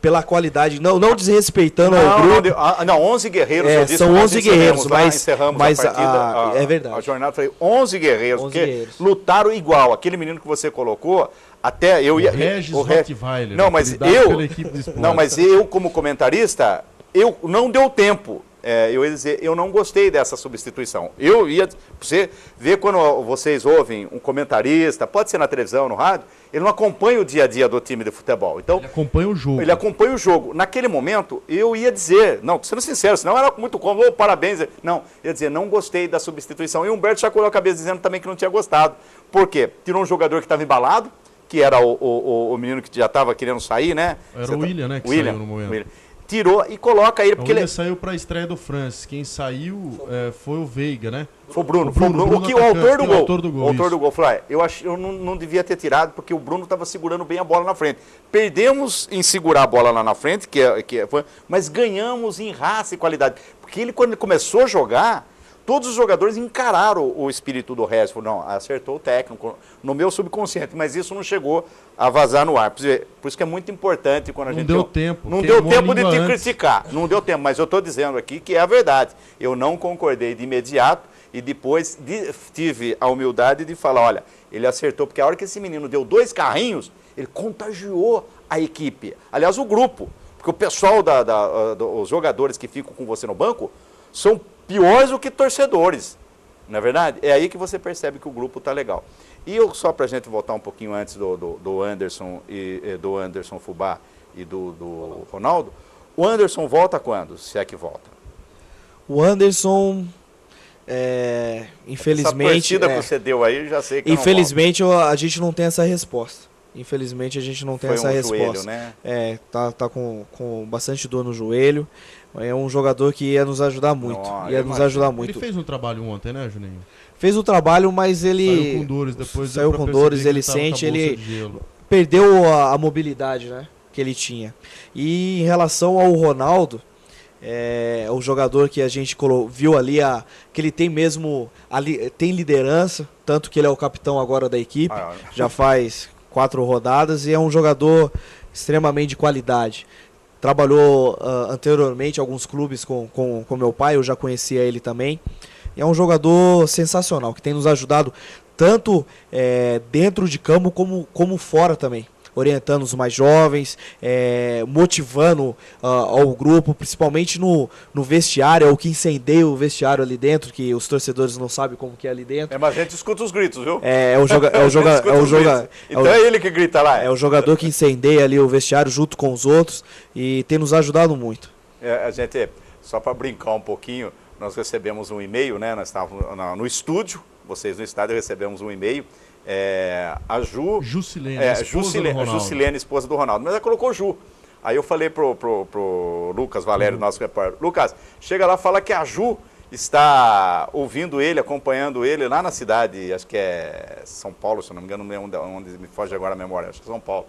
Pela qualidade, não desrespeitando o grupo. 11 guerreiros. São 11 guerreiros, mas a partida, é verdade. A jornada foi 11 guerreiros, lutaram igual. Aquele menino que você colocou, até eu ia... Regis Rottweiler. Mas eu como comentarista, não deu tempo. Eu ia dizer, eu não gostei dessa substituição. Você vê quando vocês ouvem um comentarista, pode ser na televisão, no rádio, ele não acompanha o dia a dia do time de futebol. Então, ele acompanha o jogo. Ele acompanha o jogo. Naquele momento, eu ia dizer, sendo sincero, senão era muito cômodo, parabéns. Não, eu ia dizer, não gostei da substituição. E o Humberto chacoalhou a cabeça dizendo também que não tinha gostado. Por quê? Tirou um jogador que estava embalado, que era o menino que já estava querendo sair, né? Era o William, né? Que saiu no momento. Tirou e coloca ele porque ele saiu para a estreia do Francis. Quem saiu foi o Veiga, né? Foi o Bruno. O autor do gol. O autor do gol. Falei, eu não devia ter tirado porque o Bruno estava segurando bem a bola na frente. Perdemos em segurar a bola lá na frente, mas ganhamos em raça e qualidade. Porque quando ele começou a jogar, todos os jogadores encararam o espírito do Regis. Não, acertou o técnico no meu subconsciente, mas isso não chegou a vazar no ar. Por isso que é muito importante quando a gente... Não deu tempo. Não deu tempo de te criticar. Não deu tempo, mas eu estou dizendo aqui que é a verdade. Eu não concordei de imediato e depois tive a humildade de falar, olha, ele acertou, porque a hora que esse menino deu 2 carrinhos, ele contagiou a equipe. Aliás, o grupo. Porque o pessoal, os jogadores que ficam com você no banco, são piores do que torcedores, não é verdade? É aí que você percebe que o grupo está legal. E só para a gente voltar um pouquinho antes do Anderson e do Anderson Fubá e do Ronaldo, o Anderson volta quando, se é que volta? O Anderson, infelizmente... Essa torcida que você deu aí, já sei que infelizmente a gente não tem essa resposta. Infelizmente a gente não tem essa resposta. Joelho, né? Tá com bastante dor no joelho. É um jogador que ia nos ajudar muito. Ele fez um trabalho ontem, né, Juninho? Fez o trabalho, mas ele... Saiu com dores depois. Saiu com dores, ele sente, ele perdeu a mobilidade, né, que ele tinha. E em relação ao Ronaldo, o jogador que a gente viu ali, que ele tem mesmo, tem liderança, tanto que ele é o capitão agora da equipe, já faz 4 rodadas, e é um jogador extremamente de qualidade. Trabalhou anteriormente em alguns clubes com meu pai, eu já conhecia ele também. E é um jogador sensacional, que tem nos ajudado tanto dentro de campo como fora também. Orientando os mais jovens, motivando ao grupo, principalmente no vestiário, é o que incendeia o vestiário ali dentro, que os torcedores não sabem como que é ali dentro. Mas a gente escuta os gritos, viu? Então é ele que grita lá. É o jogador que incendeia ali o vestiário junto com os outros e tem nos ajudado muito. A gente, só para brincar um pouquinho, nós recebemos um e-mail, né? Nós estávamos no estúdio, vocês no estádio recebemos um e-mail. A Jusilene, esposa do Ronaldo, mas ela colocou Ju. Aí eu falei pro Lucas Valério, nosso repórter, Lucas, chega lá, fala que a Ju está ouvindo ele, acompanhando ele lá na cidade, acho que é São Paulo, se eu não me engano, onde me foge agora a memória, acho que é São Paulo.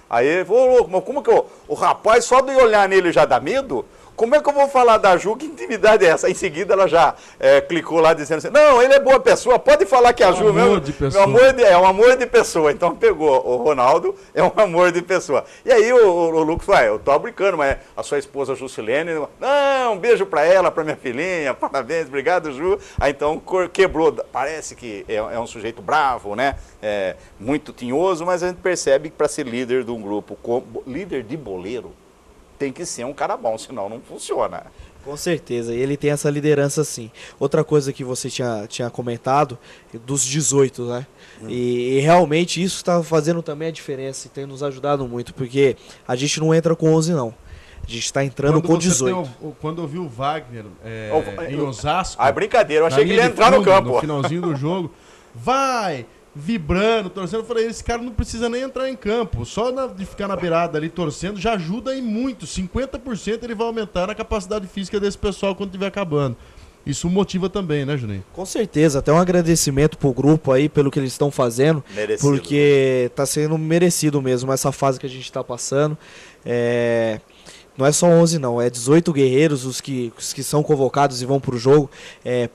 Aí ele falou, louco, mas como que o rapaz, só de olhar nele já dá medo? como é que eu vou falar da Ju? Que intimidade é essa? Em seguida ela já clicou lá dizendo assim, não, ele é boa pessoa, pode falar que a Ju mesmo é um amor de pessoa. Então pegou o Ronaldo, é um amor de pessoa. E aí o Lucas vai, eu tô brincando, mas a sua esposa Juscelene, não, um beijo pra ela, pra minha filhinha, parabéns, obrigado Ju. Aí então quebrou, parece que é um sujeito bravo, né? Muito tinhoso, mas a gente percebe que para ser líder de um grupo, líder de boleiro, tem que ser um cara bom, senão não funciona. Com certeza, e ele tem essa liderança sim. Outra coisa que você tinha comentado, dos 18, né? E realmente isso está fazendo também a diferença e tem nos ajudado muito, porque a gente não entra com 11 não. A gente está entrando com 18. Quando eu vi o Wagner em Osasco... Ah, brincadeira, eu achei que ele ia entrar no campo. No finalzinho do jogo, vibrando, torcendo. Eu falei, esse cara não precisa nem entrar em campo. Só de ficar na beirada ali torcendo já ajuda e muito. 50% ele vai aumentar na capacidade física desse pessoal quando estiver acabando. Isso motiva também, né, Juninho? Com certeza. Até um agradecimento pro grupo aí, pelo que eles estão fazendo. Merecido. Porque tá sendo merecido mesmo essa fase que a gente está passando. Não é só 11 não, é 18 guerreiros os que são convocados e vão para o jogo,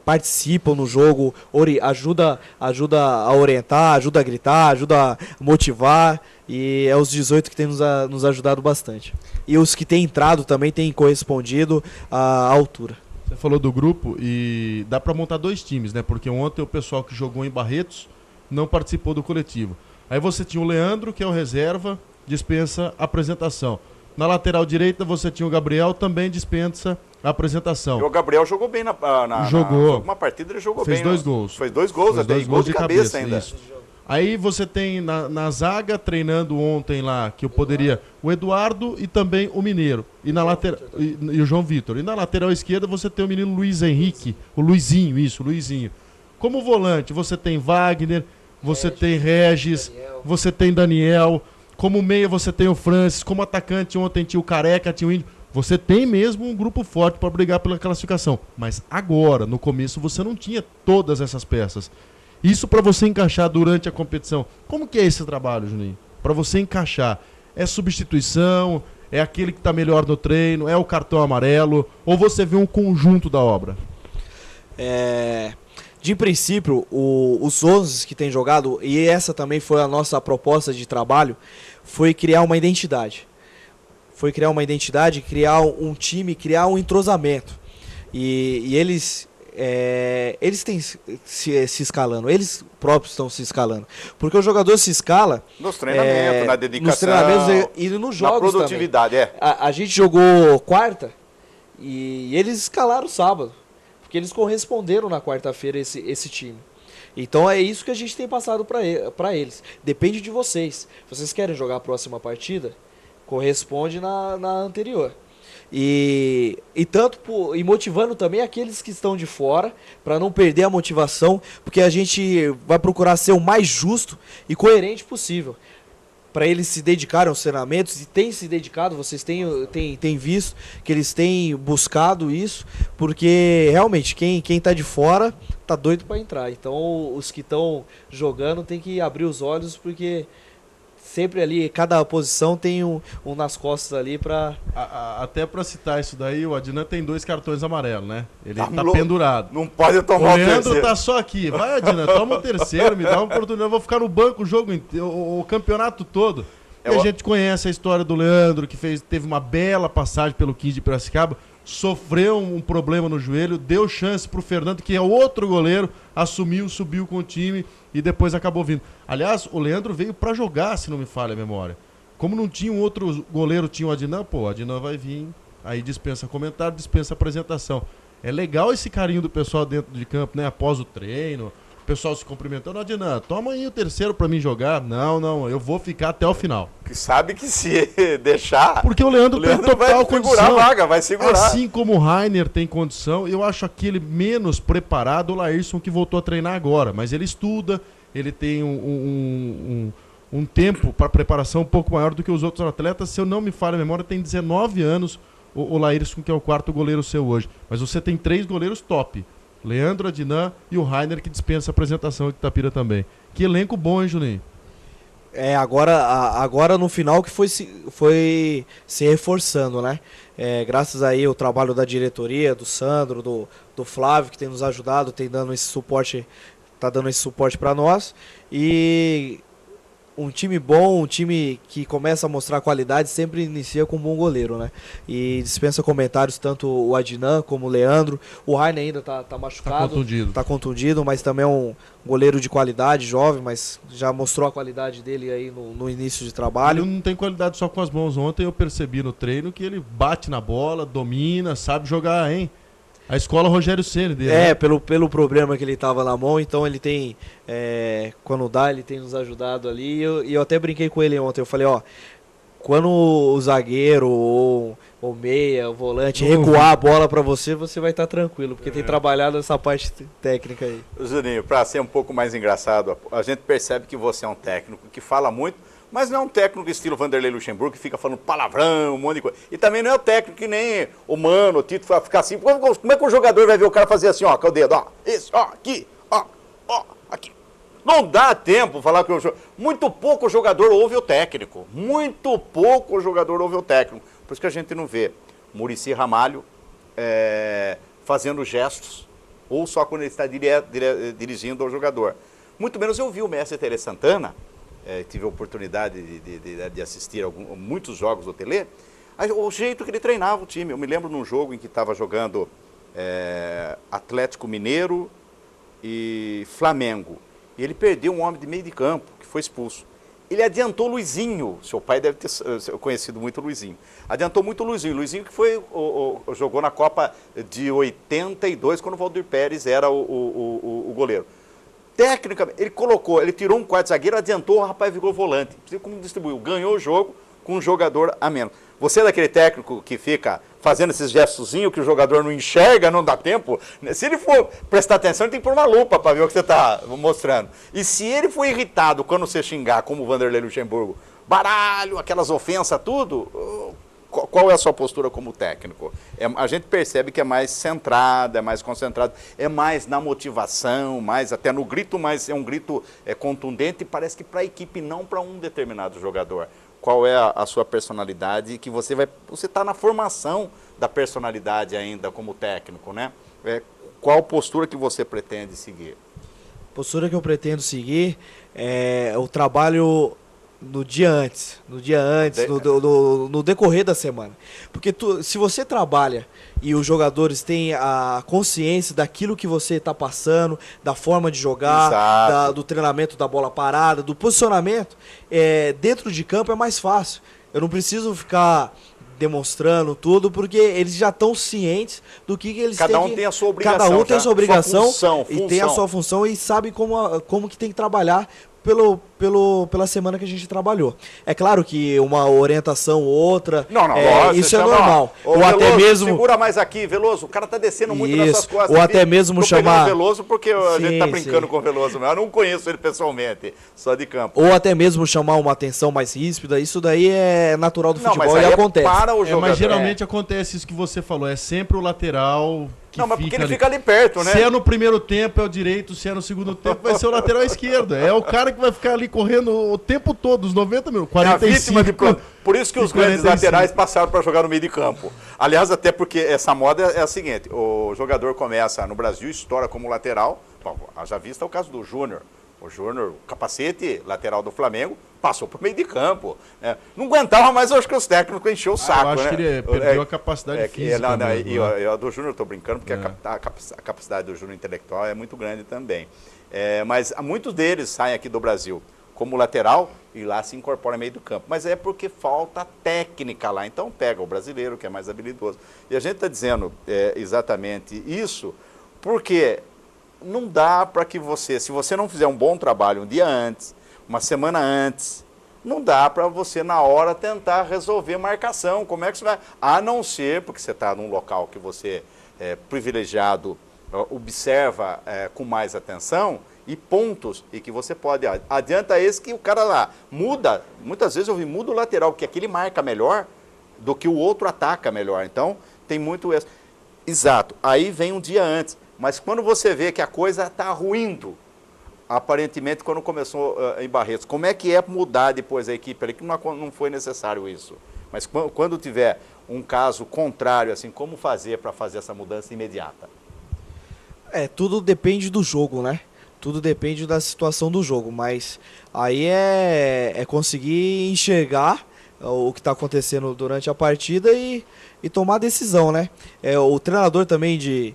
participam no jogo, ajuda a orientar, ajuda a gritar, ajuda a motivar, e é os 18 que tem nos ajudado bastante. E os que têm entrado também têm correspondido à altura. Você falou do grupo e dá para montar 2 times, né? Porque ontem o pessoal que jogou em Barretos não participou do coletivo. Aí você tinha o Leandro, que é o reserva, dispensa apresentação. Na lateral direita você tinha o Gabriel, também dispensa a apresentação. E o Gabriel jogou bem jogou. Uma partida ele jogou bem. Fez 2 gols. Fez 2 gols, até 2 gols de cabeça ainda. Isso. Aí você tem na zaga, treinando ontem lá, que eu poderia, o Eduardo e também o Mineiro. E na lateral e o João Vitor. E na lateral esquerda você tem o menino Luiz Henrique, o Luizinho. Como volante, você tem Wagner, você tem Regis, você tem Daniel. Como meia você tem o Francis, como atacante ontem tinha o Careca, tinha o Índio. Você tem mesmo um grupo forte para brigar pela classificação. Mas agora, no começo, você não tinha todas essas peças. Isso para você encaixar durante a competição. Como que é esse trabalho, Juninho? Para você encaixar. É substituição? É aquele que está melhor no treino? É o cartão amarelo? Ou você vê um conjunto da obra? De princípio, os 11 que têm jogado, e essa também foi a nossa proposta de trabalho, foi criar uma identidade. Criar um time, criar um entrosamento. E eles têm se escalando, eles próprios estão se escalando. Porque o jogador se escala... Nos treinamentos, na dedicação, nos treinamentos e nos jogos na produtividade, também. A gente jogou quarta e eles escalaram sábado. Porque eles corresponderam na quarta-feira esse time. Então é isso que a gente tem passado para eles. Depende de vocês. Vocês querem jogar a próxima partida? Corresponde na anterior. E motivando também aqueles que estão de fora, para não perder a motivação, porque a gente vai procurar ser o mais justo e coerente possível. Para eles se dedicarem aos treinamentos, e têm se dedicado, vocês têm visto que eles têm buscado isso, porque realmente quem está de fora está doido para entrar. Então os que estão jogando tem que abrir os olhos, porque sempre ali, cada posição tem um nas costas ali para... Até para citar isso daí, o Adnan tem 2 cartões amarelos, né? Ele tá pendurado. Não pode tomar o terceiro. O Leandro tá só aqui. Vai, Adnan, toma o terceiro, me dá uma oportunidade. Eu vou ficar no banco o jogo inteiro, o campeonato todo. E a gente conhece a história do Leandro, que teve uma bela passagem pelo 15 de Piracicaba, sofreu um problema no joelho, deu chance pro Fernando, que é outro goleiro, assumiu, subiu com o time e depois acabou vindo. Aliás, o Leandro veio para jogar, se não me falha a memória. Como não tinha um outro goleiro, tinha o Adnan, o Adnan vai vir, aí dispensa comentário, dispensa apresentação. É legal esse carinho do pessoal dentro de campo, né? Após o treino, o pessoal se cumprimentando. Adnan, toma aí o terceiro para mim jogar. Não, eu vou ficar até o final. Que sabe que se deixar... Porque o Leandro tem total condição. Vai segurar a vaga, vai segurar. Assim como o Rainer tem condição, eu acho aquele menos preparado, o Laírson, que voltou a treinar agora. Mas ele estuda, ele tem um tempo para preparação um pouco maior do que os outros atletas. Se eu não me falho a memória, tem 19 anos o Laírson, que é o 4º goleiro seu hoje. Mas você tem 3 goleiros top. Leandro, Adnan e o Rainer, que dispensa a apresentação aqui em Itapira também. Que elenco bom, hein, Juninho? Agora no final que foi se reforçando, né? Graças aí ao trabalho da diretoria, do Sandro, do Flávio, que tem nos ajudado, tem dando esse suporte, tá dando esse suporte para nós. E um time bom, um time que começa a mostrar qualidade, sempre inicia com um bom goleiro, né? E dispensa comentários tanto o Adnan como o Leandro. O Rainer ainda tá machucado. Tá contundido, mas também é um goleiro de qualidade, jovem, mas já mostrou a qualidade dele aí no início de trabalho. Ele não tem qualidade só com as mãos. Ontem eu percebi no treino que ele bate na bola, domina, sabe jogar, hein? A escola Rogério Ceni dele. Né? Pelo problema que ele tava na mão, então ele tem, quando dá, ele tem nos ajudado ali. E eu até brinquei com ele ontem, eu falei, ó, quando o zagueiro ou o meia, o volante recuar a bola para você vai estar tranquilo, porque tem trabalhado essa parte técnica aí. Juninho, para ser um pouco mais engraçado, a gente percebe que você é um técnico que fala muito, mas não é um técnico estilo Vanderlei Luxemburgo, que fica falando palavrão, um monte de coisa. E também não é o técnico que nem o Mano, o Tito, ficar assim. Como é que o jogador vai ver o cara fazer assim, ó, com o dedo, ó, isso, ó, aqui, ó, aqui. Não dá tempo falar que o jogador... Muito pouco o jogador ouve o técnico. Muito pouco o jogador ouve o técnico. Por isso que a gente não vê Muricy Ramalho fazendo gestos, ou só quando ele está dirigindo ao jogador. Muito menos eu vi o mestre Terê Santana, tive a oportunidade de assistir muitos jogos do Tele, o jeito que ele treinava o time. Eu me lembro num jogo em que estava jogando Atlético Mineiro e Flamengo. E ele perdeu um homem de meio de campo, que foi expulso. Ele adiantou o Luizinho, seu pai deve ter conhecido muito o Luizinho. Adiantou muito o Luizinho. Luizinho que jogou na Copa de 82, quando o Valdir Pérez era o goleiro. Tecnicamente, ele tirou um quarto zagueiro, adiantou, o rapaz virou volante. Você como distribuiu, ganhou o jogo com um jogador a menos. Você é daquele técnico que fica fazendo esses gestozinhos que o jogador não enxerga, não dá tempo? Se ele for prestar atenção, ele tem que pôr uma lupa para ver o que você está mostrando. E se ele for irritado quando você xingar, como o Vanderlei Luxemburgo, baralho, aquelas ofensas, tudo... Qual é a sua postura como técnico? A gente percebe que é mais centrado, é mais concentrado, é mais na motivação, mais até no grito, mas é um grito contundente e parece que para a equipe, não para um determinado jogador. Qual é a sua personalidade? Que você está na formação da personalidade ainda como técnico, né? Qual postura que você pretende seguir? Postura que eu pretendo seguir é o trabalho... No dia antes, no decorrer da semana. Porque se você trabalha e os jogadores têm a consciência daquilo que você está passando, da forma de jogar, do treinamento da bola parada, do posicionamento, dentro de campo é mais fácil. Eu não preciso ficar demonstrando tudo, porque eles já estão cientes do que eles têm. Cada um tem a sua obrigação. Cada um tem a sua obrigação função. E tem a sua função e sabe como que tem que trabalhar pela semana que a gente trabalhou. É claro que uma orientação ou outra, lógico, isso é normal. Ou Veloso, até mesmo... Segura mais aqui, Veloso, o cara tá descendo muito nas suas costas. Ou até mesmo chamar... o Veloso porque a gente tá brincando com o Veloso, mas eu não conheço ele pessoalmente, só de campo. Ou até mesmo chamar uma atenção mais ríspida, isso daí é natural do futebol e acontece. Para o jogador. Mas geralmente acontece isso que você falou, é sempre o lateral... Mas porque ele fica ali perto, né? Se é no primeiro tempo é o direito, se é no segundo tempo vai ser o lateral esquerdo. É o cara que vai ficar ali correndo o tempo todo, os 90 minutos, 45. Por isso que os grandes laterais passaram para jogar no meio de campo. Aliás, até porque essa moda é a seguinte, o jogador começa no Brasil, estoura como lateral. Bom, já visto é o caso do Júnior. O Júnior, capacete, lateral do Flamengo, passou por meio de campo. Não aguentava mais, acho que os técnicos encheu o saco. Eu acho que ele perdeu a capacidade física. E a do Júnior, estou brincando, porque a capacidade do Júnior intelectual é muito grande também. Mas muitos deles saem aqui do Brasil como lateral e lá se incorpora em meio do campo. Mas é porque falta técnica lá. Então pega o brasileiro, que é mais habilidoso. E a gente está dizendo exatamente isso porque... Não dá para que se você não fizer um bom trabalho um dia antes, uma semana antes, não dá para você na hora tentar resolver marcação. Como é que você vai? A não ser, porque você está num local que você privilegiado, observa com mais atenção e pontos, e que você pode, adianta esse que o cara lá muda, muitas vezes eu vi, muda o lateral, porque aquele marca melhor do que o outro ataca melhor. Então, tem muito isso. Exato, aí vem um dia antes. Mas quando você vê que a coisa está ruindo, aparentemente quando começou em Barretos. Como é que é mudar depois a equipe ali? Que não foi necessário isso. Mas quando tiver um caso contrário, assim, como fazer para fazer essa mudança imediata? Tudo depende do jogo, né? Tudo depende da situação do jogo, mas aí é conseguir enxergar o que está acontecendo durante a partida e tomar decisão, né? O treinador também de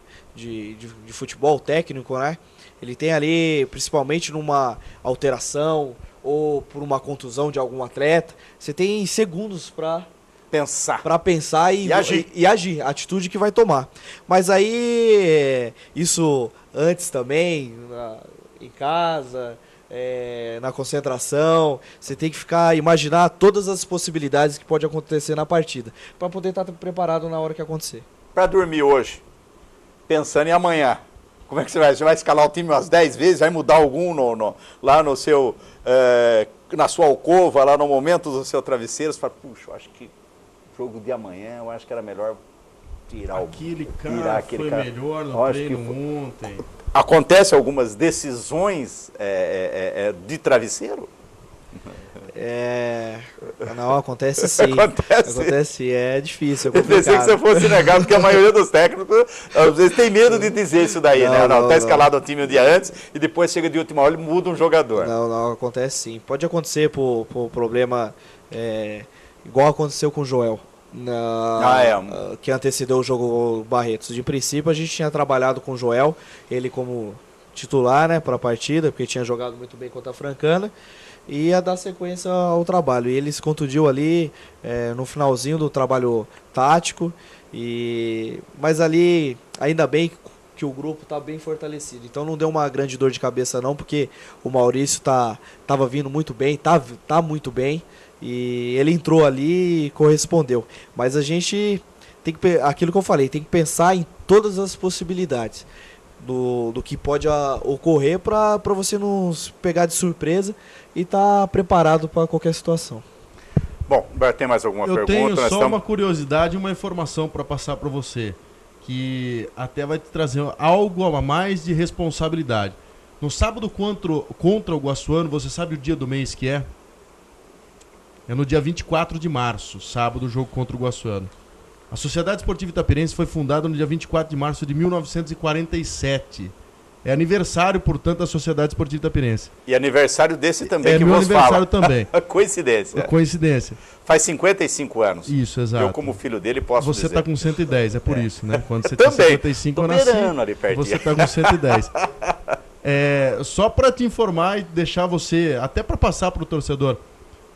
futebol técnico, né? Ele tem ali, principalmente numa alteração ou por uma contusão de algum atleta, você tem segundos para pensar e agir, a atitude que vai tomar. Mas aí, isso antes também, em casa, na concentração, você tem que imaginar todas as possibilidades que pode acontecer na partida, para poder estar preparado na hora que acontecer. Para dormir hoje, pensando em amanhã, como é que você vai? Você vai escalar o time umas 10 vezes? Vai mudar algum lá no seu, na sua alcova, lá no momento do seu travesseiro? Você fala, puxa, eu acho que jogo de amanhã, eu acho que era melhor tirar aquele cara foi melhor no treino ontem. Acontece algumas decisões de travesseiro? Não, acontece sim. Acontece, é difícil, é complicado. Eu pensei que você fosse negar, porque a maioria dos técnicos, às vezes, tem medo de dizer isso daí, né? Não, tá escalado o time um dia antes e depois chega de última hora e muda um jogador. Não, acontece sim. Pode acontecer por problema igual aconteceu com o Joel. Que antecedeu o jogo Barretos. De princípio, a gente tinha trabalhado com o Joel, ele como titular, né, para a partida, porque tinha jogado muito bem contra a Francana, e ia dar sequência ao trabalho. E ele se contundiu ali no finalzinho do trabalho tático, mas ali, ainda bem que o grupo está bem fortalecido. Então não deu uma grande dor de cabeça não, porque o Maurício estava vindo muito bem, tá muito bem, e ele entrou ali e correspondeu. Mas a gente tem que, aquilo que eu falei, tem que pensar em todas as possibilidades do que pode ocorrer para você não se pegar de surpresa e estar preparado para qualquer situação. Bom, tem mais alguma pergunta? Eu tenho só uma curiosidade e uma informação para passar para você, que até vai te trazer algo a mais de responsabilidade. No sábado contra o Guaçuano, você sabe o dia do mês que é? É no dia 24 de março, sábado, o jogo contra o Guaçuano. A Sociedade Esportiva Itapirense foi fundada no dia 24 de março de 1947. É aniversário, portanto, da Sociedade Esportiva Itapirense. E aniversário desse também que meu você fala. aniversário também. Coincidência. Coincidência. Faz 55 anos. Isso, exato. Eu, como filho dele, posso dizer. Você está com 110, é por isso, né? Quando você tem 55, eu nasci. Você está com 110. Só para te informar e deixar você, até para passar para o torcedor,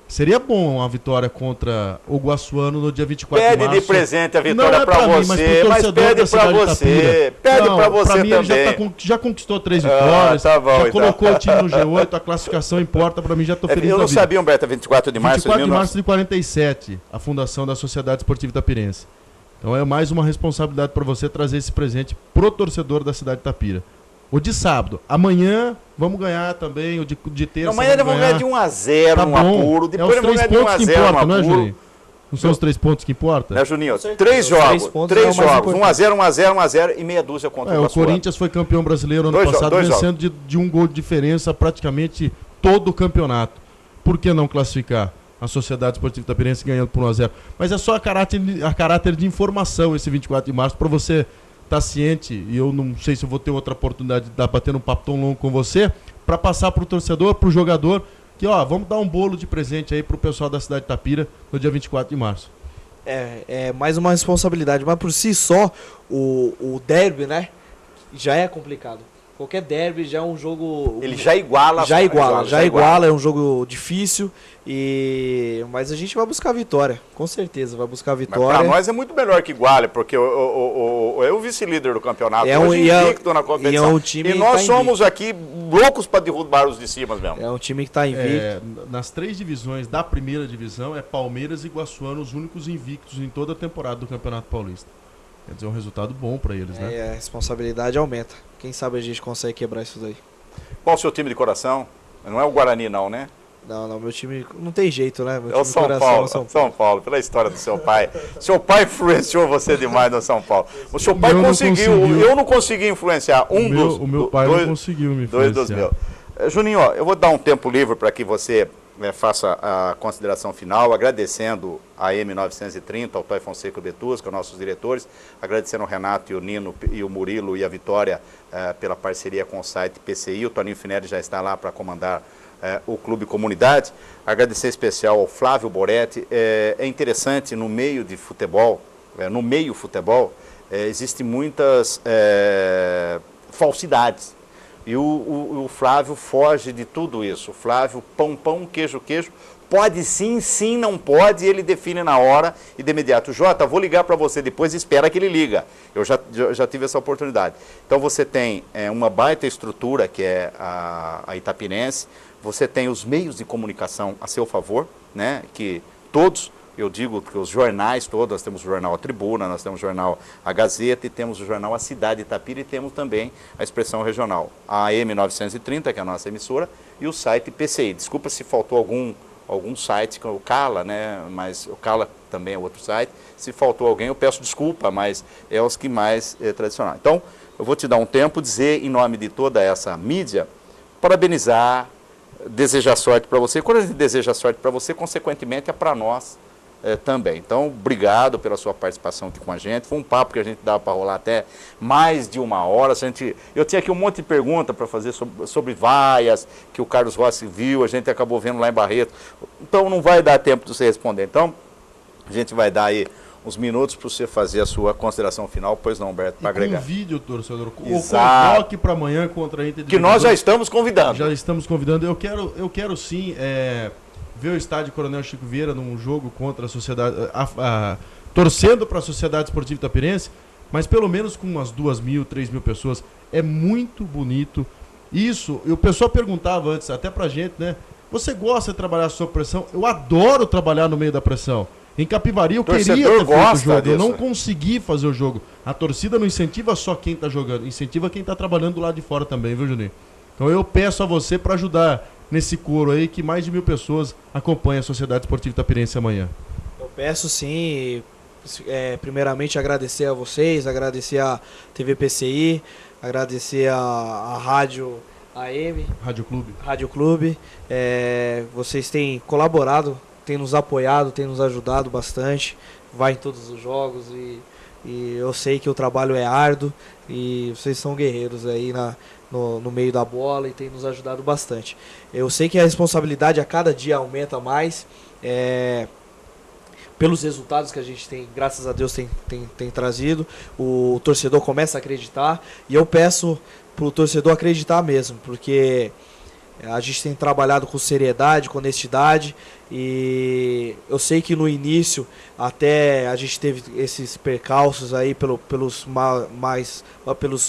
seria bom uma vitória contra o Guaçuano no dia 24 de março. Pede de presente a vitória para você, mas pede para você. Pede para você também. Ele já conquistou 3 vitórias, tá bom, já colocou o time no G8, a classificação importa, para mim já estou feliz. Eu não sabia, Humberto, 24 de março 24 de março de 47, a fundação da Sociedade Esportiva Itapirense. Então é mais uma responsabilidade para você trazer esse presente pro torcedor da cidade de Itapira. O de sábado. Amanhã vamos ganhar também. O de terça. Amanhã eles vão ganhar de 1-0 tá no apuro. Depois eles vão ganhar de 1-0 no apuro. Não são os 3 pontos que importam? Né, Juninho? 3 jogos. 3 jogos. 1-0, 1-0, 1-0 e meia dúzia contra o Guaçuano. O Corinthians foi campeão brasileiro ano passado, vencendo de 1 gol de diferença praticamente todo o campeonato. Por que não classificar a Sociedade Esportiva Itapirense ganhando por 1-0? Mas é só a caráter de informação esse 24 de março para você tá ciente, e eu não sei se eu vou ter outra oportunidade de estar batendo um papo tão longo com você, para passar para o torcedor, para o jogador, que vamos dar um bolo de presente aí para o pessoal da cidade de Itapira no dia 24 de março. É mais uma responsabilidade, mas por si só, o derby, né, já é complicado. Qualquer derby já é um jogo... Ele já iguala. Já iguala, é um jogo difícil, mas a gente vai buscar a vitória, com certeza, vai buscar a vitória. Mas para nós é muito melhor que iguale, porque é o vice-líder do campeonato, hoje invicto na competição. E nós somos aqui loucos para derrubar os de cima mesmo. É um time que está invicto. Nas 3 divisões da primeira divisão, Palmeiras e Guaçuano os únicos invictos em toda a temporada do Campeonato Paulista. Quer dizer, um resultado bom para eles, né? A responsabilidade aumenta. Quem sabe a gente consegue quebrar isso daí. Qual o seu time de coração? Não é o Guarani, não, né? Não, meu time não tem jeito, né? Meu é o São Paulo, São Paulo, pela história do seu pai. Seu pai influenciou você demais no São Paulo. O seu pai conseguiu, eu não consegui influenciar. O meu pai não conseguiu me influenciar. Dois dos meus. Juninho, ó, eu vou dar um tempo livre para que você faça a consideração final, agradecendo a M930, ao Toy Fonseca e o Betusca, nossos diretores, agradecendo o Renato e o Nino e o Murilo e a Vitória pela parceria com o site PCI. O Toninho Finelli já está lá para comandar o Clube Comunidade. Agradecer especial ao Flávio Boretti. É interessante, no meio de futebol, existem muitas falsidades. E o Flávio foge de tudo isso. O Flávio, pão, queijo, pode sim, não pode, ele define na hora e de imediato. Jota, vou ligar para você depois, espera que ele liga. Eu já tive essa oportunidade. Então você tem uma baita estrutura, que é a Itapirense, você tem os meios de comunicação a seu favor, né, que todos... Eu digo que os jornais todos, nós temos o jornal A Tribuna, nós temos o jornal A Gazeta e temos o jornal A Cidade Itapira e temos também a Expressão Regional, a M930, que é a nossa emissora, e o site PCI. Desculpa se faltou algum site, o Cala, né? Mas o Cala também é outro site. Se faltou alguém, eu peço desculpa, mas é os que mais tradicional. Então, eu vou te dar um tempo, dizer em nome de toda essa mídia, parabenizar, desejar sorte para você. Quando a gente deseja sorte para você, consequentemente é para nós também. Então, obrigado pela sua participação aqui com a gente. Foi um papo que a gente dava para rolar até mais de 1 hora. Eu tinha aqui um monte de perguntas para fazer sobre vaias, que o Carlos Rossi viu, a gente acabou vendo lá em Barreto. Então, não vai dar tempo de você responder. Então, a gente vai dar aí uns minutos para você fazer a sua consideração final, pois não, Humberto, para agregar. Convide o torcedor, convoque para amanhã contra a Inter de que nós já estamos convidando. Já estamos convidando. Eu quero sim... ver o estádio Coronel Chico Vieira num jogo contra a sociedade, torcendo para a Sociedade Esportiva Itapirense, mas pelo menos com umas 2.000, 3.000 pessoas. É muito bonito. Isso, e o pessoal perguntava antes, até pra gente, né? Você gosta de trabalhar sob pressão? Eu adoro trabalhar no meio da pressão. Em Capivari eu queria ter feito o jogo, eu não consegui fazer o jogo. A torcida não incentiva só quem tá jogando, incentiva quem tá trabalhando do lado de fora também, viu, Juninho? Então eu peço a você para ajudar nesse coro aí, que mais de 1.000 pessoas acompanham a Sociedade Esportiva Itapirense amanhã. Eu peço sim, primeiramente agradecer a vocês, agradecer a TV PCI, agradecer a Rádio AM, Rádio Clube. Vocês têm colaborado, têm nos apoiado, têm nos ajudado bastante, vai em todos os jogos e eu sei que o trabalho é árduo e vocês são guerreiros aí no meio da bola e tem nos ajudado bastante. Eu sei que a responsabilidade a cada dia aumenta mais, pelos resultados que a gente tem, graças a Deus, tem trazido. O torcedor começa a acreditar e eu peço para o torcedor acreditar mesmo, porque a gente tem trabalhado com seriedade, com honestidade e eu sei que no início até a gente teve esses percalços aí pelos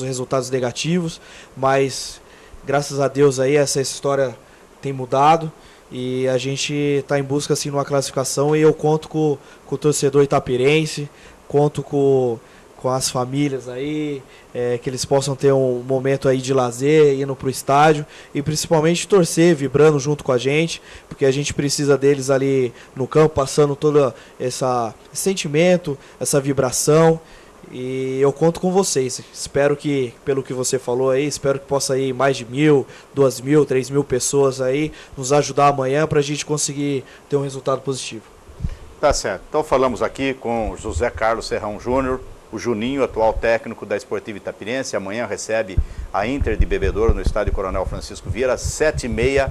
resultados negativos, mas graças a Deus aí essa história tem mudado e a gente está em busca assim numa classificação e eu conto com o torcedor itapirense, conto com as famílias aí, que eles possam ter um momento aí de lazer, indo pro estádio e principalmente torcer, vibrando junto com a gente, porque a gente precisa deles ali no campo, passando todo esse sentimento, essa vibração e eu conto com vocês. Espero que, pelo que você falou aí, espero que possa ir mais de 1.000, 2.000, 3.000 pessoas aí, nos ajudar amanhã para a gente conseguir ter um resultado positivo. Tá certo. Então falamos aqui com José Carlos Serrão Júnior, o Juninho, atual técnico da Esportiva Itapirense. Amanhã recebe a Inter de Bebedouro no estádio Coronel Francisco Vieira, às 7h30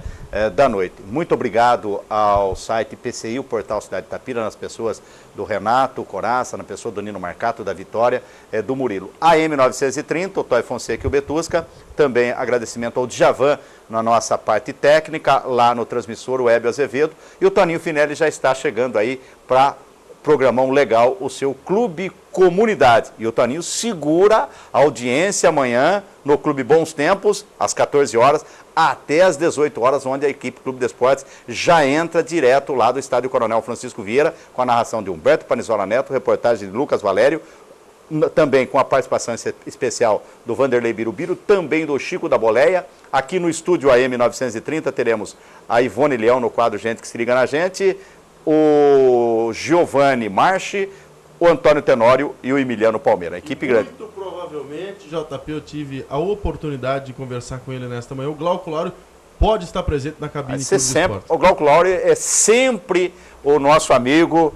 da noite. Muito obrigado ao site PCI, o portal Cidade Itapira, nas pessoas do Renato Coraça, na pessoa do Nino Marcato, da Vitória, do Murilo. A M930, o Toy Fonseca e o Betusca. Também agradecimento ao Djavan na nossa parte técnica, lá no transmissor, o Hébio Azevedo. E o Toninho Finelli já está chegando aí para programão legal, o seu Clube Comunidade. E o Toninho segura a audiência amanhã no Clube Bons Tempos, às 14 horas, até às 18 horas, onde a equipe Clube de Esportes já entra direto lá do estádio Coronel Francisco Vieira, com a narração de Humberto Panizola Neto, reportagem de Lucas Valério, também com a participação especial do Vanderlei Birubiru, também do Chico da Boleia. Aqui no estúdio AM 930 teremos a Ivone Leão no quadro Gente que se liga na gente, o Giovanni Marchi, o Antônio Tenório e o Emiliano Palmeira. Equipe grande. Muito provavelmente, JP, eu tive a oportunidade de conversar com ele nesta manhã. O Glauco Lauro pode estar presente na cabine Vai ser Clube do sempre. Esporte. O Glauco Lauri é sempre o nosso amigo.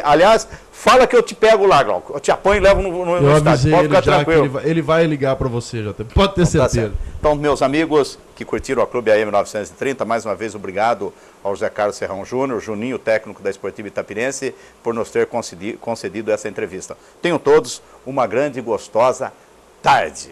Aliás, fala que eu te pego lá, Glauco. Eu te apanho e levo no Eu estádio. avisei Pode ele ficar já tranquilo. que ele vai ligar para você, já pode ter Tá certeza. certo. Então, meus amigos que curtiram a Clube AM 930, mais uma vez, obrigado ao José Carlos Serrão Júnior, Juninho, técnico da Esportiva Itapirense, por nos ter concedido essa entrevista. Tenham todos uma grande e gostosa tarde.